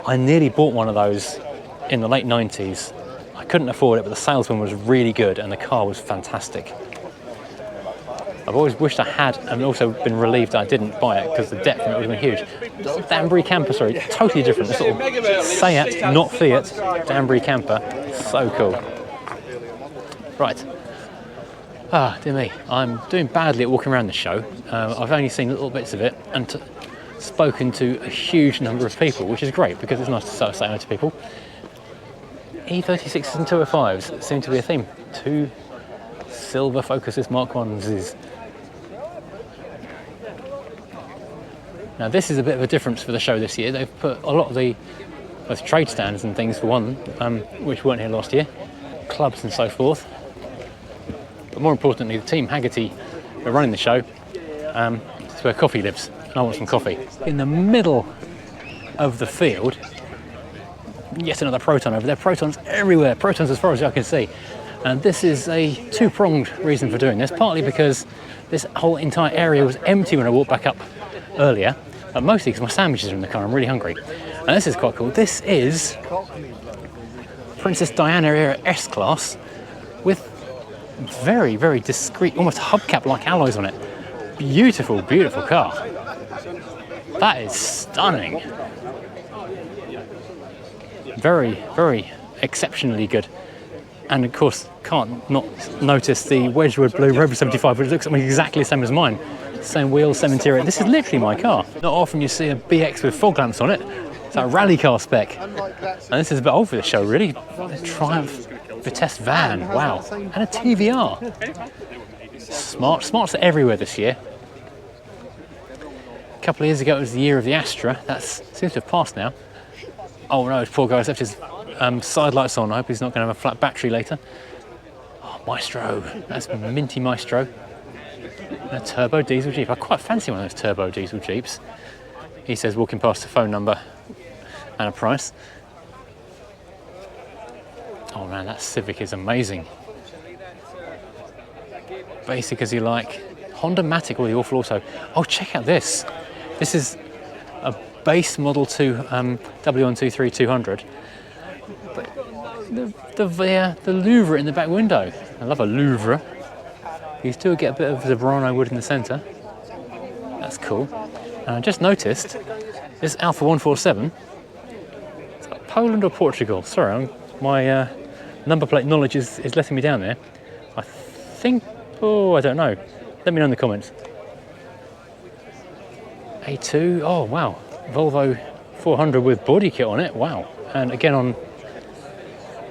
I nearly bought one of those in the late 90s. I couldn't afford it, but the salesman was really good and the car was fantastic. I've always wished I had, and also been relieved I didn't buy it because the depth from it would have been huge. Danbury camper, sorry, totally different. The sort of Seat, not Fiat, Danbury camper. So cool. Right. Ah, dear me, I'm doing badly at walking around the show. I've only seen little bits of it and spoken to a huge number of people, which is great because it's nice to start saying to people. E36s and 205s seem to be a theme. 2 silver Focuses Mark 1s. Now this is a bit of a difference for the show this year. They've put a lot of the both trade stands and things for one, which weren't here last year, clubs and so forth. But more importantly, the team Haggerty are running the show. It's where coffee lives, and I want some coffee. In the middle of the field, yet another Proton over there. Protons everywhere, Protons as far as I can see. And this is a two-pronged reason for doing this, partly because this whole entire area was empty when I walked back up earlier, but mostly because my sandwiches are in the car. I'm really hungry. And this is quite cool. This is Princess Diana era S-Class with very, very discreet, almost hubcap-like alloys on it. Beautiful, beautiful car. That is stunning. Very, very exceptionally good. And of course, can't not notice the Wedgwood Blue Rover 75, which looks exactly the same as mine. Same wheels, same interior. This is literally my car. Not often you see a BX with fog lamps on it. It's a rally car spec. And this is a bit old for the show, really. A Triumph Vitesse van, wow. And a TVR. Smarts are everywhere this year. A couple of years ago, it was the year of the Astra. That seems to have passed now. Oh no, poor guy's left his side lights on. I hope he's not going to have a flat battery later. Oh, Maestro. That's minty Maestro. A turbo diesel Jeep. I quite fancy one of those turbo diesel Jeeps. He says walking past a phone number and a price. Oh man, that Civic is amazing. Basic as you like. Honda Matic or the Awful Auto. Oh, check out this. This is a base Model 2 W123-200. But the Louvre in the back window. I love a Louvre. You still get a bit of Zebrano wood in the centre. That's cool. And I just noticed this Alpha 147. It's got Poland or Portugal. Sorry, my number plate knowledge is letting me down there. I think, oh, I don't know. Let me know in the comments. A2, oh wow. Volvo 400 with body kit on it, wow. And again on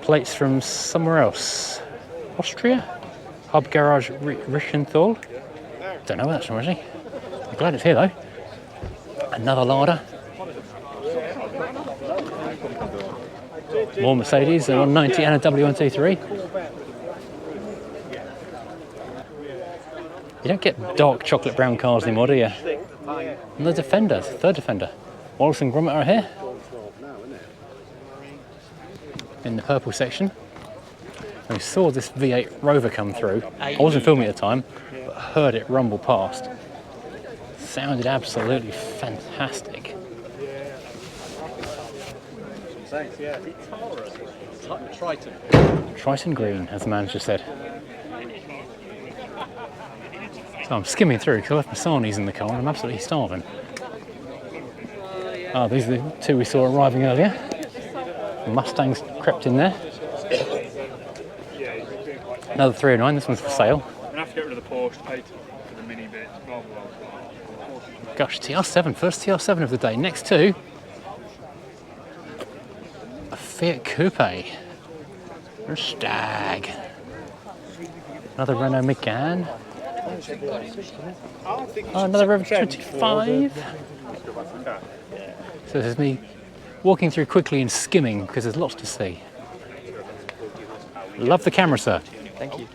plates from somewhere else. Austria? Hub Garage Rischenthal. Don't know where that's from actually. I'm glad it's here though. Another Lada. More Mercedes, a 190 and a W123. You don't get dark chocolate brown cars anymore, do you? And the Defender, third Defender. Wallace and Gromit are here. In the purple section. We saw this V8 Rover come through. I wasn't filming at the time, but heard it rumble past. Sounded absolutely fantastic. Triton green, as the manager said. So I'm skimming through because I left my sarnies in the car and I'm absolutely starving. Oh, these are the two we saw arriving earlier. The Mustangs crept in there. Another 309, this one's for sale. I'm going to have to get rid of the Porsche, paid for the mini bit. Gosh, TR7, first TR7 of the day. Next to a Fiat Coupe. A Stag. Another Renault Megane. Oh, another Revo 25. So this is me walking through quickly and skimming because there's lots to see. Love the camera, sir. Thank you.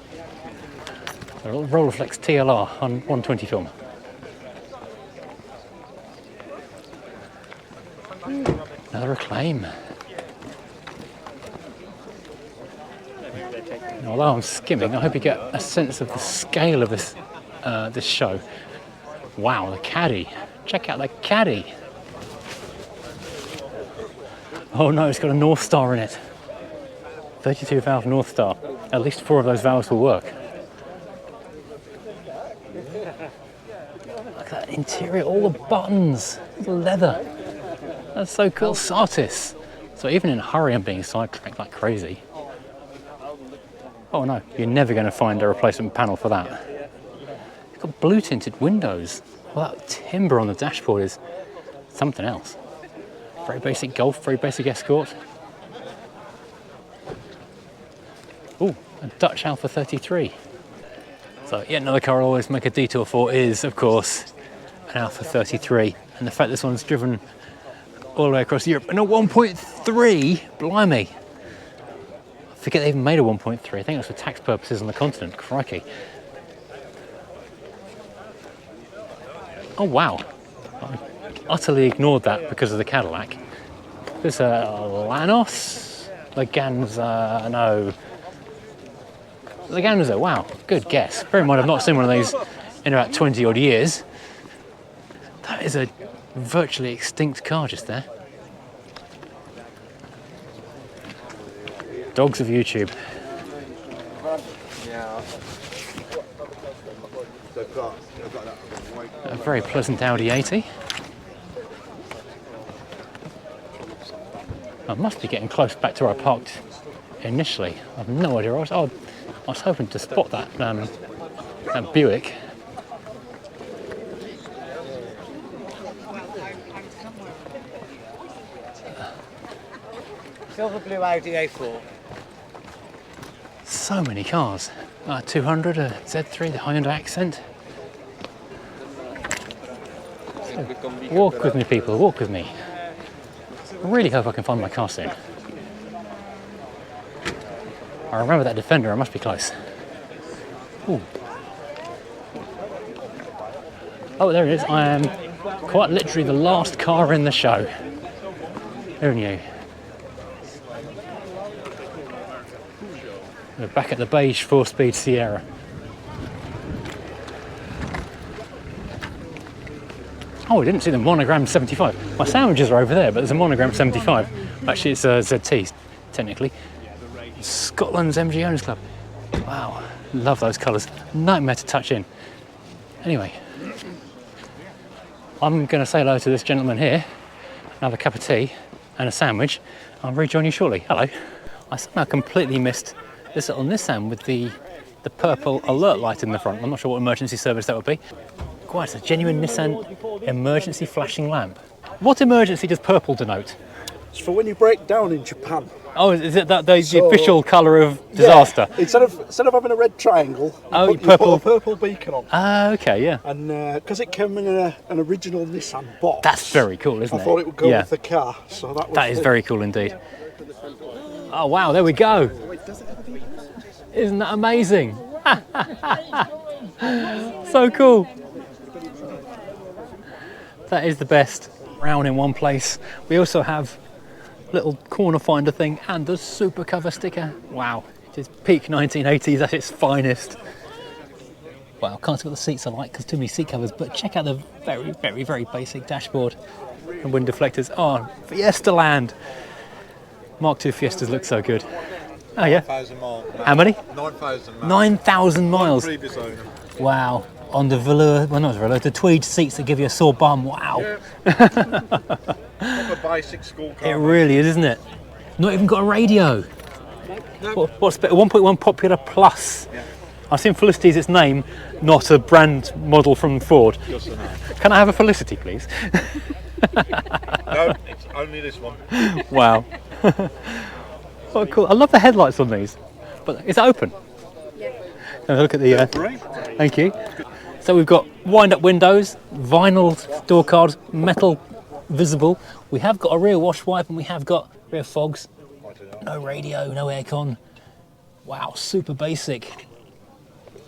A little Rolleiflex TLR on 120 film. Another Reclaim. And although I'm skimming, I hope you get a sense of the scale of this this show. Wow, the caddy. Check out the caddy. Oh no, it's got a North Star in it. 32 valve North Star. At least 4 of those valves will work. Look at that interior, all the buttons, the leather. That's so cool. Sartis. So even in a hurry, I'm being sidetracked like crazy. Oh no, you're never going to find a replacement panel for that. It's got blue tinted windows. Well, that timber on the dashboard is something else. Very basic Golf, very basic Escort. Oh, a Dutch Alpha 33. So yet another car I'll always make a detour for is, of course, an Alpha 33. And the fact this one's driven all the way across Europe. And a 1.3, blimey. I forget they even made a 1.3. I think that's for tax purposes on the continent, crikey. Oh wow, I utterly ignored that because of the Cadillac. There's a Lanos, Laganza, no. Laganza, wow, good guess. Bear in mind I've not seen one of these in about 20 odd years. That is a virtually extinct car just there. Dogs of YouTube. A very pleasant Audi 80. I must be getting close back to where I parked initially. I have no idea. I was hoping to spot that Buick. Silver blue Audi A4. So many cars. 200, a Z3, the Hyundai Accent. Walk with me, people, walk with me. I really hope I can find my car soon. I remember that Defender, I must be close. Ooh. Oh, there it is. I am quite literally the last car in the show. Who knew? We're back at the beige 4-speed Sierra. Oh, I didn't see the monogram 75. My sandwiches are over there, but there's a monogram 75. Actually, it's a ZT, technically. Scotland's MG Owners Club. Wow, love those colours. Nightmare to touch in. Anyway, I'm going to say hello to this gentleman here, have a cup of tea and a sandwich. I'll rejoin you shortly. Hello. I somehow completely missed this little Nissan with the purple alert light in the front. I'm not sure what emergency service that would be. Quite a genuine Nissan emergency flashing lamp. What emergency does purple denote? It's for when you break down in Japan. Oh, is it that the official colour of disaster? Yeah, instead of having a red triangle, you put a purple beacon on. Ah, okay, yeah. And because it came in an original Nissan box. That's very cool, isn't it? I thought it would go with the car, so that is very cool indeed. Oh wow, there we go. Isn't that amazing? So cool. That is the best. Round in one place. We also have little corner finder thing and the super cover sticker. Wow, it is peak 1980s at its finest. Wow, can't see what the seats are like because too many seat covers, but check out the very, very, very basic dashboard and wind deflectors. Oh, Fiesta Land. Mark II Fiestas look so good. Oh yeah. 9,000 miles. How many? 9,000 miles. 9,000 miles. Previous owner. Wow. On the velour, well not the velour, the tweed seats that give you a sore bum. Wow. Proper basic school car. It really is, isn't it? Not even got a radio. What's better? 1.1 Popular Plus. Yeah. I've seen Felicity's its name, not a brand model from Ford. Can I have a Felicity, please? No, it's only this one. Wow. Oh, cool. I love the headlights on these. But is it open? Yeah. Look at the. Thank you. So we've got wind-up windows, vinyl door cards, metal visible. We have got a rear wash wipe and we have got rear fogs. No radio, no aircon. Wow, super basic.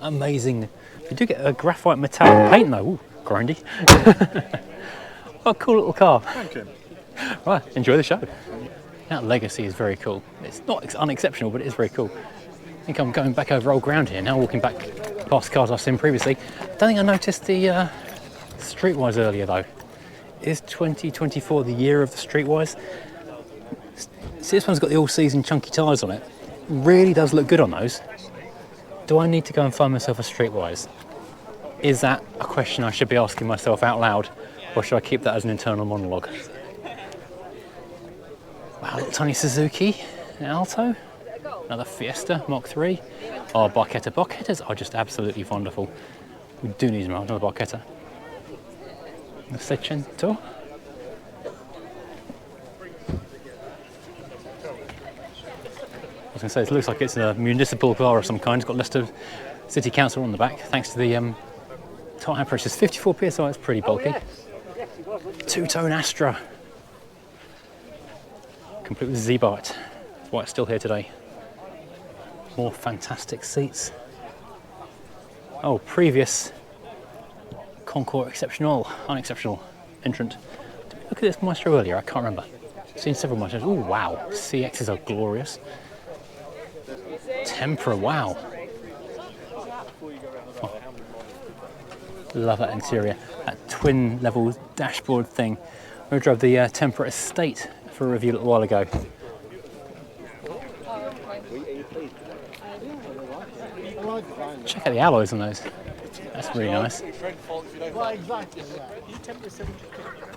Amazing. You do get a graphite metallic paint though. Ooh, grindy. What a cool little car. Thank you. Right, enjoy the show. That Legacy is very cool. It's not unexceptional, but it is very cool. think I'm going back over old ground here now, walking back past cars I've seen previously. Don't think I noticed the Streetwise earlier though. Is 2024 the year of the Streetwise? See, this one's got the all-season chunky tyres on it. Really does look good on those. Do I need to go and find myself a Streetwise? Is that a question I should be asking myself out loud, or should I keep that as an internal monologue? Wow, little tiny Suzuki Alto, another Fiesta Mark III. Oh, Barchetta. Barchettas are just absolutely wonderful. We do need another Barchetta. The Seicento. I was going to say, it looks like it's a municipal car of some kind. It's got Leicester City Council on the back, thanks to the tyre pressures. 54 psi, it's pretty bulky. Two-tone Astra. Complete with Z-Byte. That's why it's still here today. More fantastic seats. Oh, previous Concours Exceptional, Unexceptional entrant. Did we look at this Maestro earlier? I can't remember. I've seen several Maestros. Oh, wow. CXs are glorious. Tempera, wow. Oh. Love that interior. That twin level dashboard thing. We drove the Tempera Estate for a review a little while ago. Check out the alloys on those. That's really nice.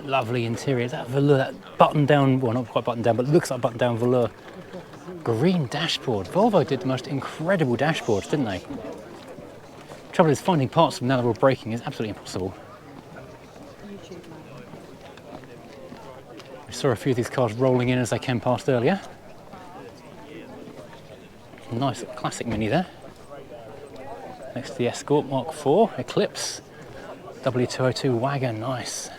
Lovely interior. That velour, that button down, well, not quite button down, but looks like button down velour. Green dashboard. Volvo did the most incredible dashboards, didn't they? Trouble is, finding parts from now-level braking is absolutely impossible. We saw a few of these cars rolling in as they came past earlier. Nice classic Mini there. Next to the Escort Mark IV, Eclipse, W202 wagon, nice.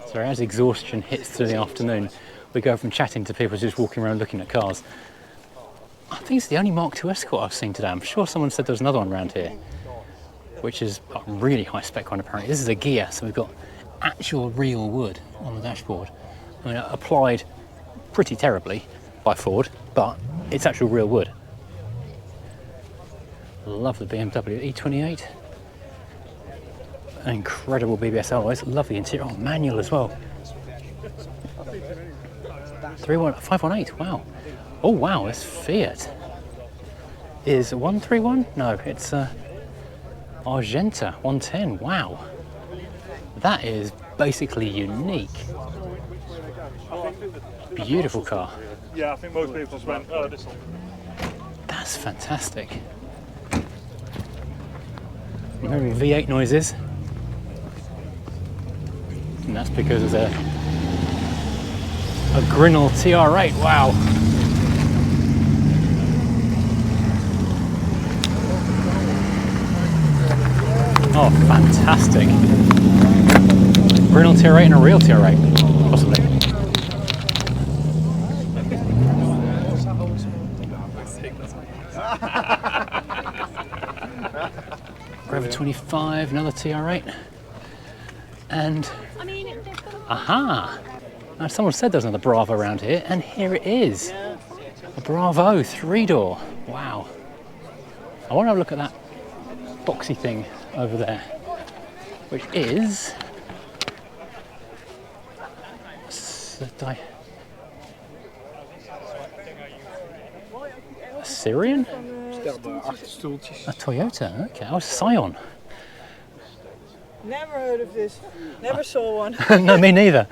So as exhaustion hits through the afternoon, we go from chatting to people just walking around looking at cars. I think it's the only Mark II Escort I've seen today. I'm sure someone said there was another one around here, which is a really high spec one apparently. This is a Ghia, so we've got actual real wood on the dashboard. I mean, applied pretty terribly by Ford, but it's actual real wood. Love the BMW E28. Incredible BBS alloys. Love the interior. Oh, manual as well. 518. Wow. Oh wow, this Fiat is 131. No, it's Argenta 110. Wow. That is basically unique. Beautiful car. Yeah, I think most people just went, oh, this one. That's fantastic. I'm hearing V8 noises. And that's because there's a Grinnell TR8. Wow. Oh, fantastic. Grinnell TR8 and a real TR8, possibly. Forever 25, another TR8. And, aha! Now, someone said there's another Bravo around here, and here it is. A Bravo 3-door. Wow. I want to have a look at that boxy thing over there, which is a Syrian? A Toyota, okay. Oh, Scion. Never heard of this. Never saw one. No, me neither.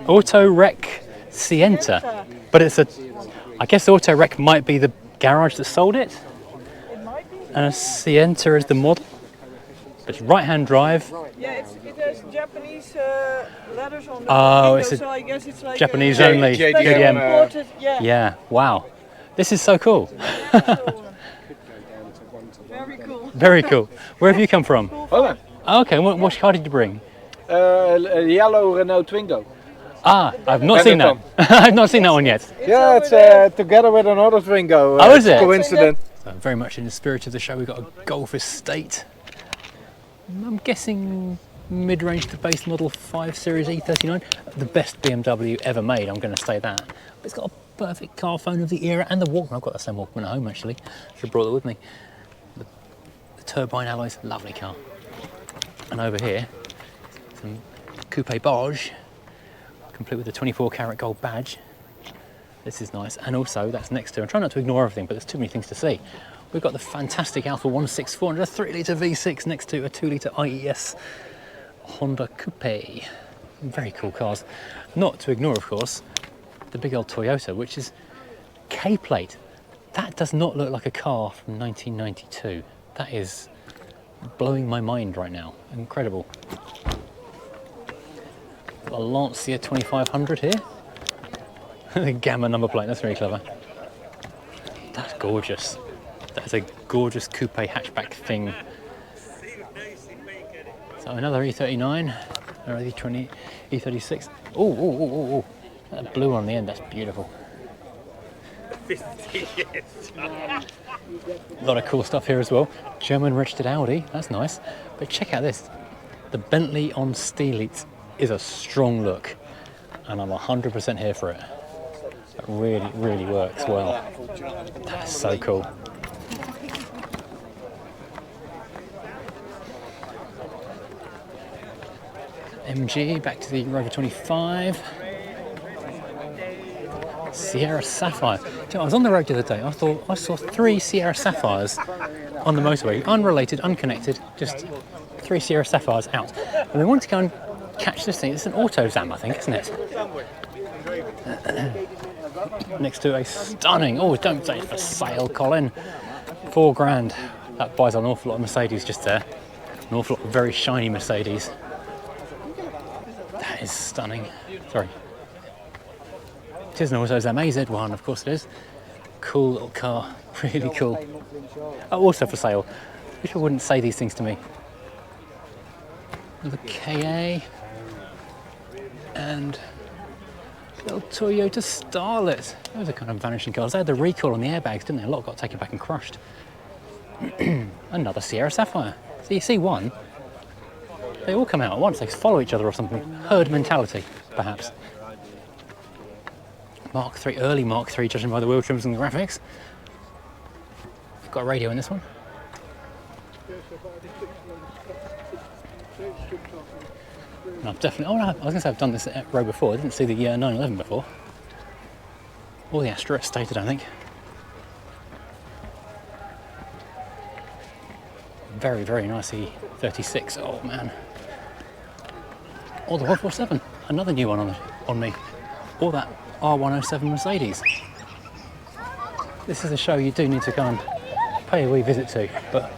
Auto Rec Sienta. But it's a, I guess Auto Rec might be the garage that sold it. It might be. And a Sienta is the model. It's right-hand drive. Yeah, it has Japanese letters on the window, it's so I guess it's like Japanese only. JDM. Yeah, wow. This is so cool. Very cool. Very cool. Where have you come from? Holland. Oh, okay, what car did you bring? A yellow Renault Twingo. Ah, I've not seen that. I've not seen that one yet. Yeah, it's together with another Twingo. Oh, is it? Coincidence. Very much in the spirit of the show, we've got a Golf Estate. I'm guessing mid-range to base model 5 Series E39. The best BMW ever made, I'm going to say that. But it's got a perfect car phone of the era and the Walkman. I've got the same Walkman at home actually. Should have brought it with me. The turbine alloys, lovely car. And over here, some coupe beige, complete with the 24 karat gold badge. This is nice. And also that's next to, I'm trying not to ignore everything, but there's too many things to see. We've got the fantastic Alfa 16400, a 3-litre V6 next to a 2-litre IES Honda Coupe. Very cool cars. Not to ignore, of course, the big old Toyota, which is K-plate. That does not look like a car from 1992. That is blowing my mind right now. Incredible. Got a Lancia 2500 here. The Gamma number plate, that's very clever. That's gorgeous. That's a gorgeous coupe hatchback thing. So another E39, or E20, E36. Oh, that blue on the end, that's beautiful. 50 years. A lot of cool stuff here as well. German registered Audi, that's nice. But check out this. The Bentley on Steelite is a strong look, and I'm 100% here for it. It really, really works well. That's so cool. MG, back to the Rover 25. Sierra Sapphire. Do you know, I was on the road the other day, I thought I saw 3 Sierra Sapphires on the motorway, unrelated, unconnected, just 3 Sierra Sapphires out. And we wanted to go and catch this thing. It's an AutoZam, I think, isn't it? Next to a stunning, oh, don't say it's for sale, Colin. £4,000. That buys an awful lot of Mercedes just there. An awful lot of very shiny Mercedes. That is stunning. Sorry. It is an AutoZam AZ1, of course it is. Cool little car, really cool. Oh, also for sale. Wish I wouldn't say these things to me. The KA and little Toyota Starlet. Those are kind of vanishing cars. They had the recall on the airbags, didn't they? A lot got taken back and crushed. Another Sierra Sapphire. So you see one, they all come out at once. They follow each other or something. Herd mentality, perhaps. Mark III, early Mark III, judging by the wheel trims and the graphics. I've got a radio in this one. And I've definitely, oh no, I was going to say I've done this row before. I didn't see the 911 before. Or the Astra Estate, I don't think. Very, very nice E36, oh man. Or the 147, another new one on me. Or that R107 Mercedes. This is a show you do need to go and pay a wee visit to, but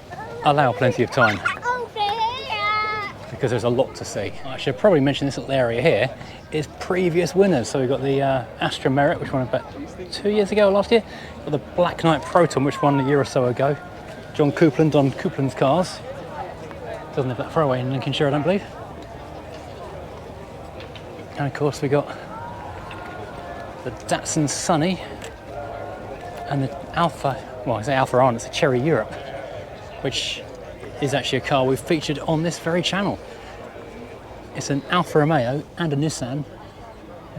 allow plenty of time, because there's a lot to see. I should probably mention this little area here is previous winners. So we've got the Astra Merit, which won about 2 years ago, last year. Got the Black Knight Proton, which won a year or so ago. John Coupland on Coupland's cars. Doesn't live that far away in Lincolnshire, I don't believe. And of course we got the Datsun Sunny and the Alfa, well I say Alfa R, it's a Cherry Europe, which is actually a car we've featured on this very channel. It's an Alfa Romeo and a Nissan,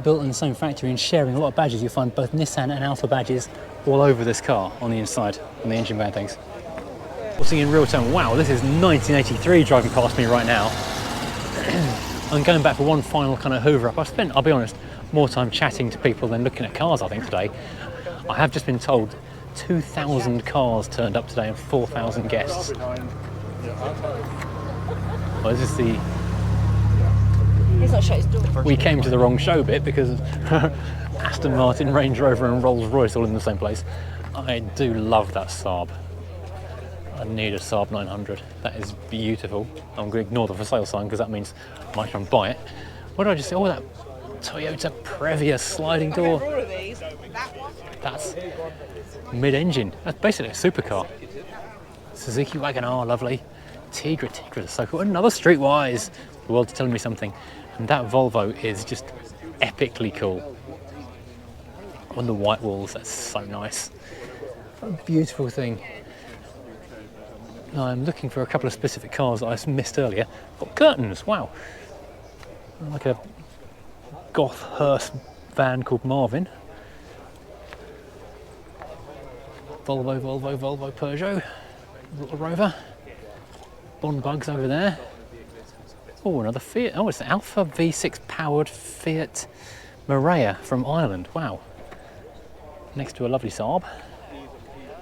built in the same factory and sharing a lot of badges. You'll find both Nissan and Alfa badges all over this car on the inside, on the engine bay and things. Watching in real time, wow, this is 1983 driving past me right now. I'm going back for one final kind of hoover up. I've spent, I'll be honest, more time chatting to people than looking at cars, I think, today. I have just been told 2,000 cars turned up today and 4,000 guests. Well, this is the... He's not shut his door. We came to the wrong show bit because Aston Martin, Range Rover and Rolls Royce all in the same place. I do love that Saab. I need a Saab 900. That is beautiful. I'm going to ignore the for sale sign because that means I might try and buy it. What did I just say? Oh, that Toyota Previa sliding door. That's mid-engine. That's basically a supercar. Suzuki Wagon R, lovely. Tigra is so cool. Another Streetwise. The world's telling me something. And that Volvo is just epically cool. On the white walls, that's so nice. What a beautiful thing. I'm looking for a couple of specific cars that I missed earlier. Got curtains, wow. Like a goth hearse van called Marvin. Volvo, Peugeot. Little Rover. Bond bugs over there. Oh, another Fiat. Oh, it's an Alpha V6 powered Fiat Marea from Ireland. Wow. Next to a lovely Saab.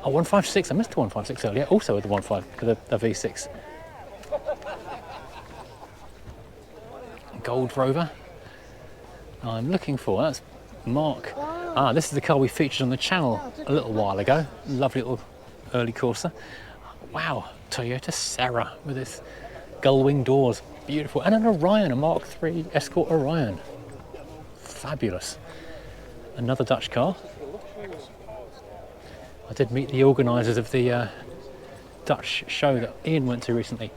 Oh, 156. I missed the 156 earlier. Also with the 1.5 with the V6. Gold Rover. I'm looking for, that's Mark. Ah, this is the car we featured on the channel a little while ago. Lovely little early Corsa. Wow, Toyota Serra with its gull wing doors. Beautiful. And an Orion, a Mark III Escort Orion. Fabulous. Another Dutch car. I did meet the organisers of the Dutch show that Ian went to recently.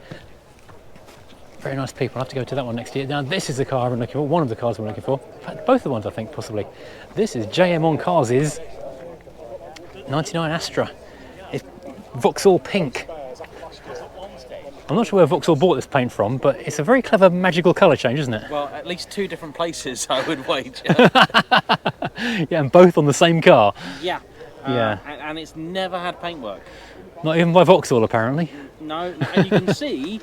Very nice people. I'll have to go to that one next year. Now this is the car I've been looking for, one of the cars I'm looking for. In fact, both the ones I think, possibly. This is JM on Cars' 99 Astra. It's Vauxhall Pink. I'm not sure where Vauxhall bought this paint from, but it's a very clever magical colour change, isn't it? Well, at least 2 different places, I would wager. Yeah, and both on the same car. Yeah. Yeah. And it's never had paintwork. Not even by Vauxhall, apparently. No, and you can see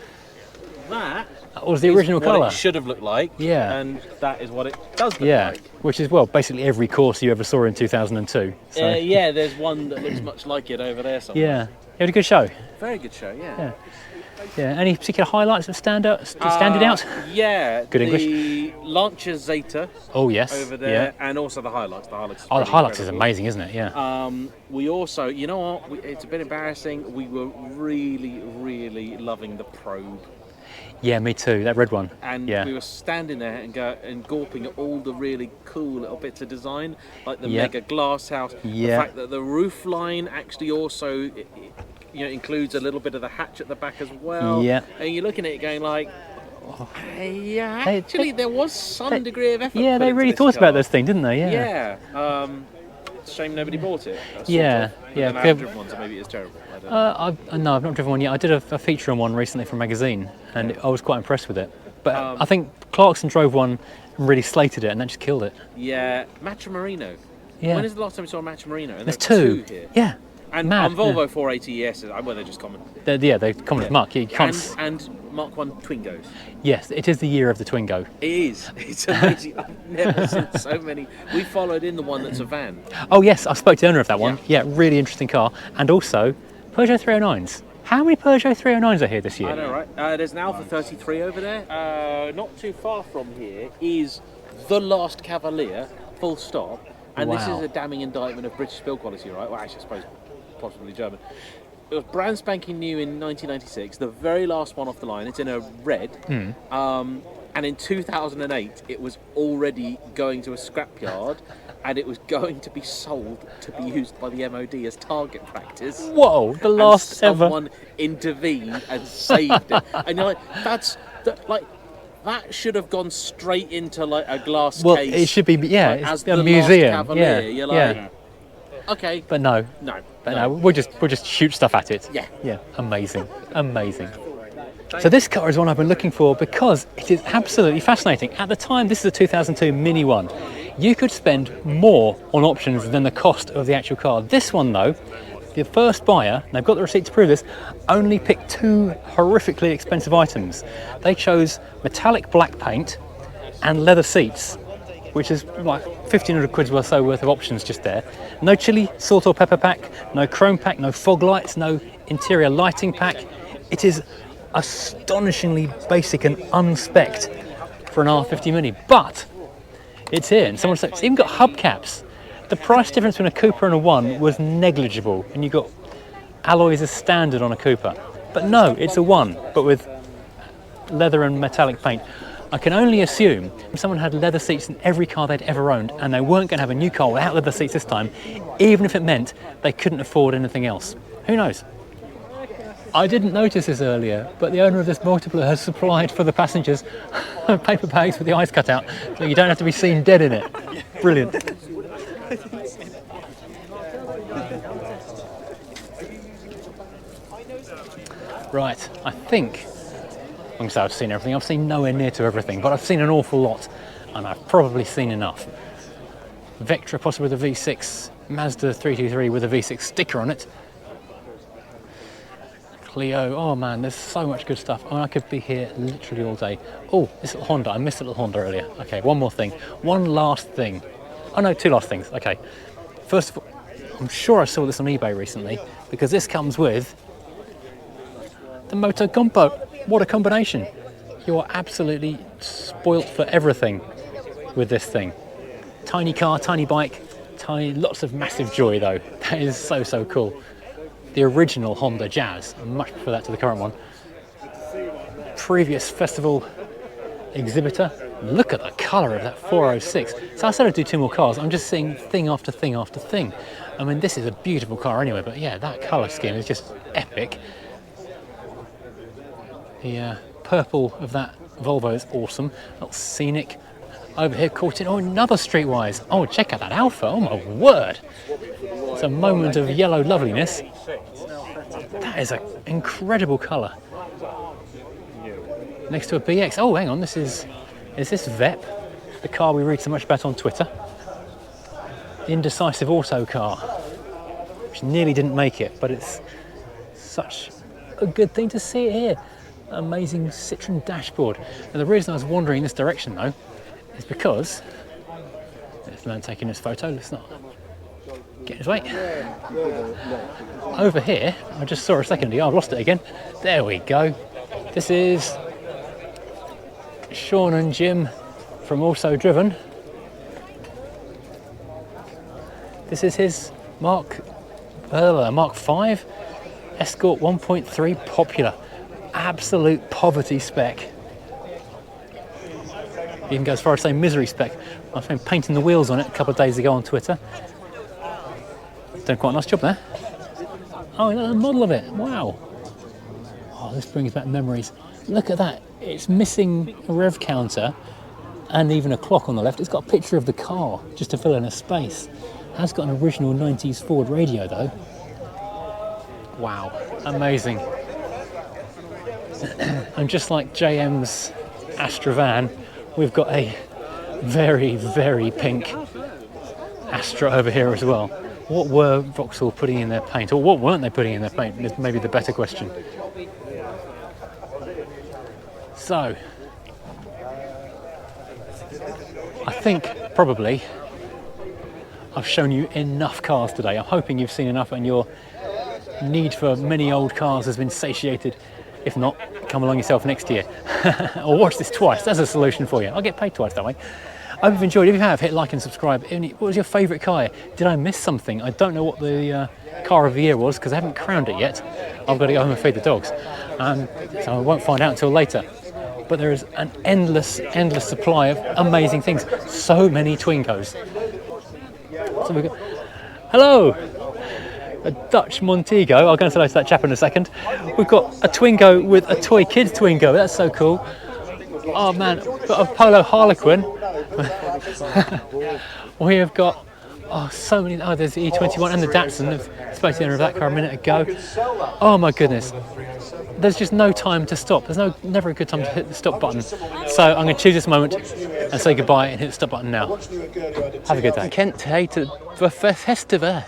that was the original what colour. It should have looked like. Yeah. And that is what it does look like. Which is, well, basically every Corsa you ever saw in 2002. So. Yeah, there's one that looks much like it over there somewhere. Yeah. You had a good show. Very good show, yeah. Yeah. Any particular highlights that stand out? Yeah. Good English. The Lancia Zeta. Oh yes. Over there, and also the Hilux. The Hilux. Oh, the Hilux is amazing, isn't it? Yeah. We also, you know what? It's a bit embarrassing. We were really, really loving the Probe. Yeah, me too. That red one. And we were standing there and gawping at all the really cool little bits of design, like the mega glass house. The fact that the roof line actually also includes a little bit of the hatch at the back as well. Yeah. And you're looking at it going like, yeah, actually there was some degree of effort. Yeah, they really thought about this thing, didn't they? Yeah. It's a shame nobody bought it. Yeah. And I've driven one, so maybe it's terrible. No, I've not driven one yet. I did a feature on one recently for a magazine, and I was quite impressed with it. But I think Clarkson drove one and really slated it, and that just killed it. Yeah, Macho Marino. Yeah. When is the last time you saw a Macho Marino? And there's two here. Yeah. And Volvo 480ES, well, they're just common. They're common as muck. You can't and Mark 1 Twingos. Yes, it is the year of the Twingo. It is. It's amazing. I've never seen so many. We followed in the one that's a van. Oh yes, I spoke to the owner of that one. Yeah, really interesting car. And also, Peugeot 309s. How many Peugeot 309s are here this year? I know, right? There's an Alpha 33 over there. Not too far from here is the Last Cavalier, full stop. And this is a damning indictment of British build quality, right? Well, actually, I suppose possibly German. It was brand spanking new in 1996, the very last one off the line. It's in a red. And in 2008, it was already going to a scrapyard, and it was going to be sold to be used by the MOD as target practice. Whoa, the last ever. Someone intervened and saved it. And you're like, that should have gone straight into like a glass case. Well, it should be, as a the museum. Last Cavalier. You're like, okay. But no. But no, we'll just shoot stuff at it. Yeah. Amazing. So this car is one I've been looking for because it is absolutely fascinating. At the time, this is a 2002 Mini one. You could spend more on options than the cost of the actual car. This one though, the first buyer, and they've got the receipt to prove this, only picked 2 horrifically expensive items. They chose metallic black paint and leather seats, which is like 1,500 quid or so worth of options just there. No chili, salt or pepper pack, no chrome pack, no fog lights, no interior lighting pack. It is astonishingly basic and unspec'd for an R50 Mini, but it's here. And someone said it's even got hubcaps. The price difference between a Cooper and a One was negligible, and you got alloys as standard on a Cooper. But no, it's a One, but with leather and metallic paint. I can only assume someone had leather seats in every car they'd ever owned, and they weren't going to have a new car without leather seats this time, even if it meant they couldn't afford anything else. Who knows? I didn't notice this earlier, but the owner of this multipler has supplied for the passengers paper bags with the eyes cut out, so you don't have to be seen dead in it. Brilliant. Right, I think, I'm going to say I've seen everything. I've seen nowhere near to everything, but I've seen an awful lot, and I've probably seen enough. Vectra possibly with a V6, Mazda 323 with a V6 sticker on it. Clio, oh man, there's so much good stuff. I mean, I could be here literally all day. Oh, this little Honda, I missed a little Honda earlier. Okay, one more thing, one last thing. Oh no, two last things, okay. First of all, I'm sure I saw this on eBay recently, because this comes with the Moto Compo. What a combination. You are absolutely spoilt for everything with this thing. Tiny car, tiny bike, lots of massive joy though. That is so, so cool. The original Honda Jazz, I much prefer that to the current one. Previous festival exhibitor, look at the colour of that 406. So I said I'd do two more cars, I'm just seeing thing after thing after thing. I mean, this is a beautiful car anyway, but yeah, that colour scheme is just epic. The purple of that Volvo is awesome. Little scenic. Over here caught in, oh, another Streetwise. Oh, check out that Alpha, oh my word. It's a moment of yellow loveliness. That is an incredible colour. Next to a BX, oh hang on, is this VEP? The car we read so much about on Twitter. Indecisive auto car, which nearly didn't make it, but it's such a good thing to see it here. Amazing Citroen dashboard. And the reason I was wandering this direction though, is because, let's learn taking this photo, let's not get in his way. Over here, I just saw a second ago, I've lost it again. There we go. This is Sean and Jim from Also Driven. This is his Mark V Escort 1.3 Popular. Absolute poverty spec. Even go as far as saying misery spec. I was painting the wheels on it a couple of days ago on Twitter. Done quite a nice job there. Oh, look at the model of it. Wow. Oh, this brings back memories. Look at that. It's missing a rev counter and even a clock on the left. It's got a picture of the car just to fill in a space. It has got an original 90s Ford radio though. Wow. Amazing. And just like JM's Astra van, we've got a very, very pink Astra over here as well. What were Vauxhall putting in their paint, or what weren't they putting in their paint, is maybe the better question. So, I think probably I've shown you enough cars today. I'm hoping you've seen enough and your need for many old cars has been satiated. If not, come along yourself next year. Or watch this twice, that's a solution for you. I'll get paid twice that way. I hope you've enjoyed. If you have, hit like and subscribe. What was your favourite car? Did I miss something? I don't know what the car of the year was because I haven't crowned it yet. I've got to go home and feed the dogs. So I won't find out until later. But there is an endless supply of amazing things. So many Twingos. So we've got, hello! A Dutch Montego. I'm going to say hello to that chap in a second. We've got a Twingo with a toy kids Twingo. That's so cool. Oh man, we've got a Polo Harlequin. We have got so many. Oh, there's the E21 and the Datsun. I spoke to the owner of that car a minute ago. Oh my goodness. There's just no time to stop. There's never a good time to hit the stop button. So I'm going to choose this moment and say goodbye and hit the stop button now. Have a good day. Kent, hey to the festival.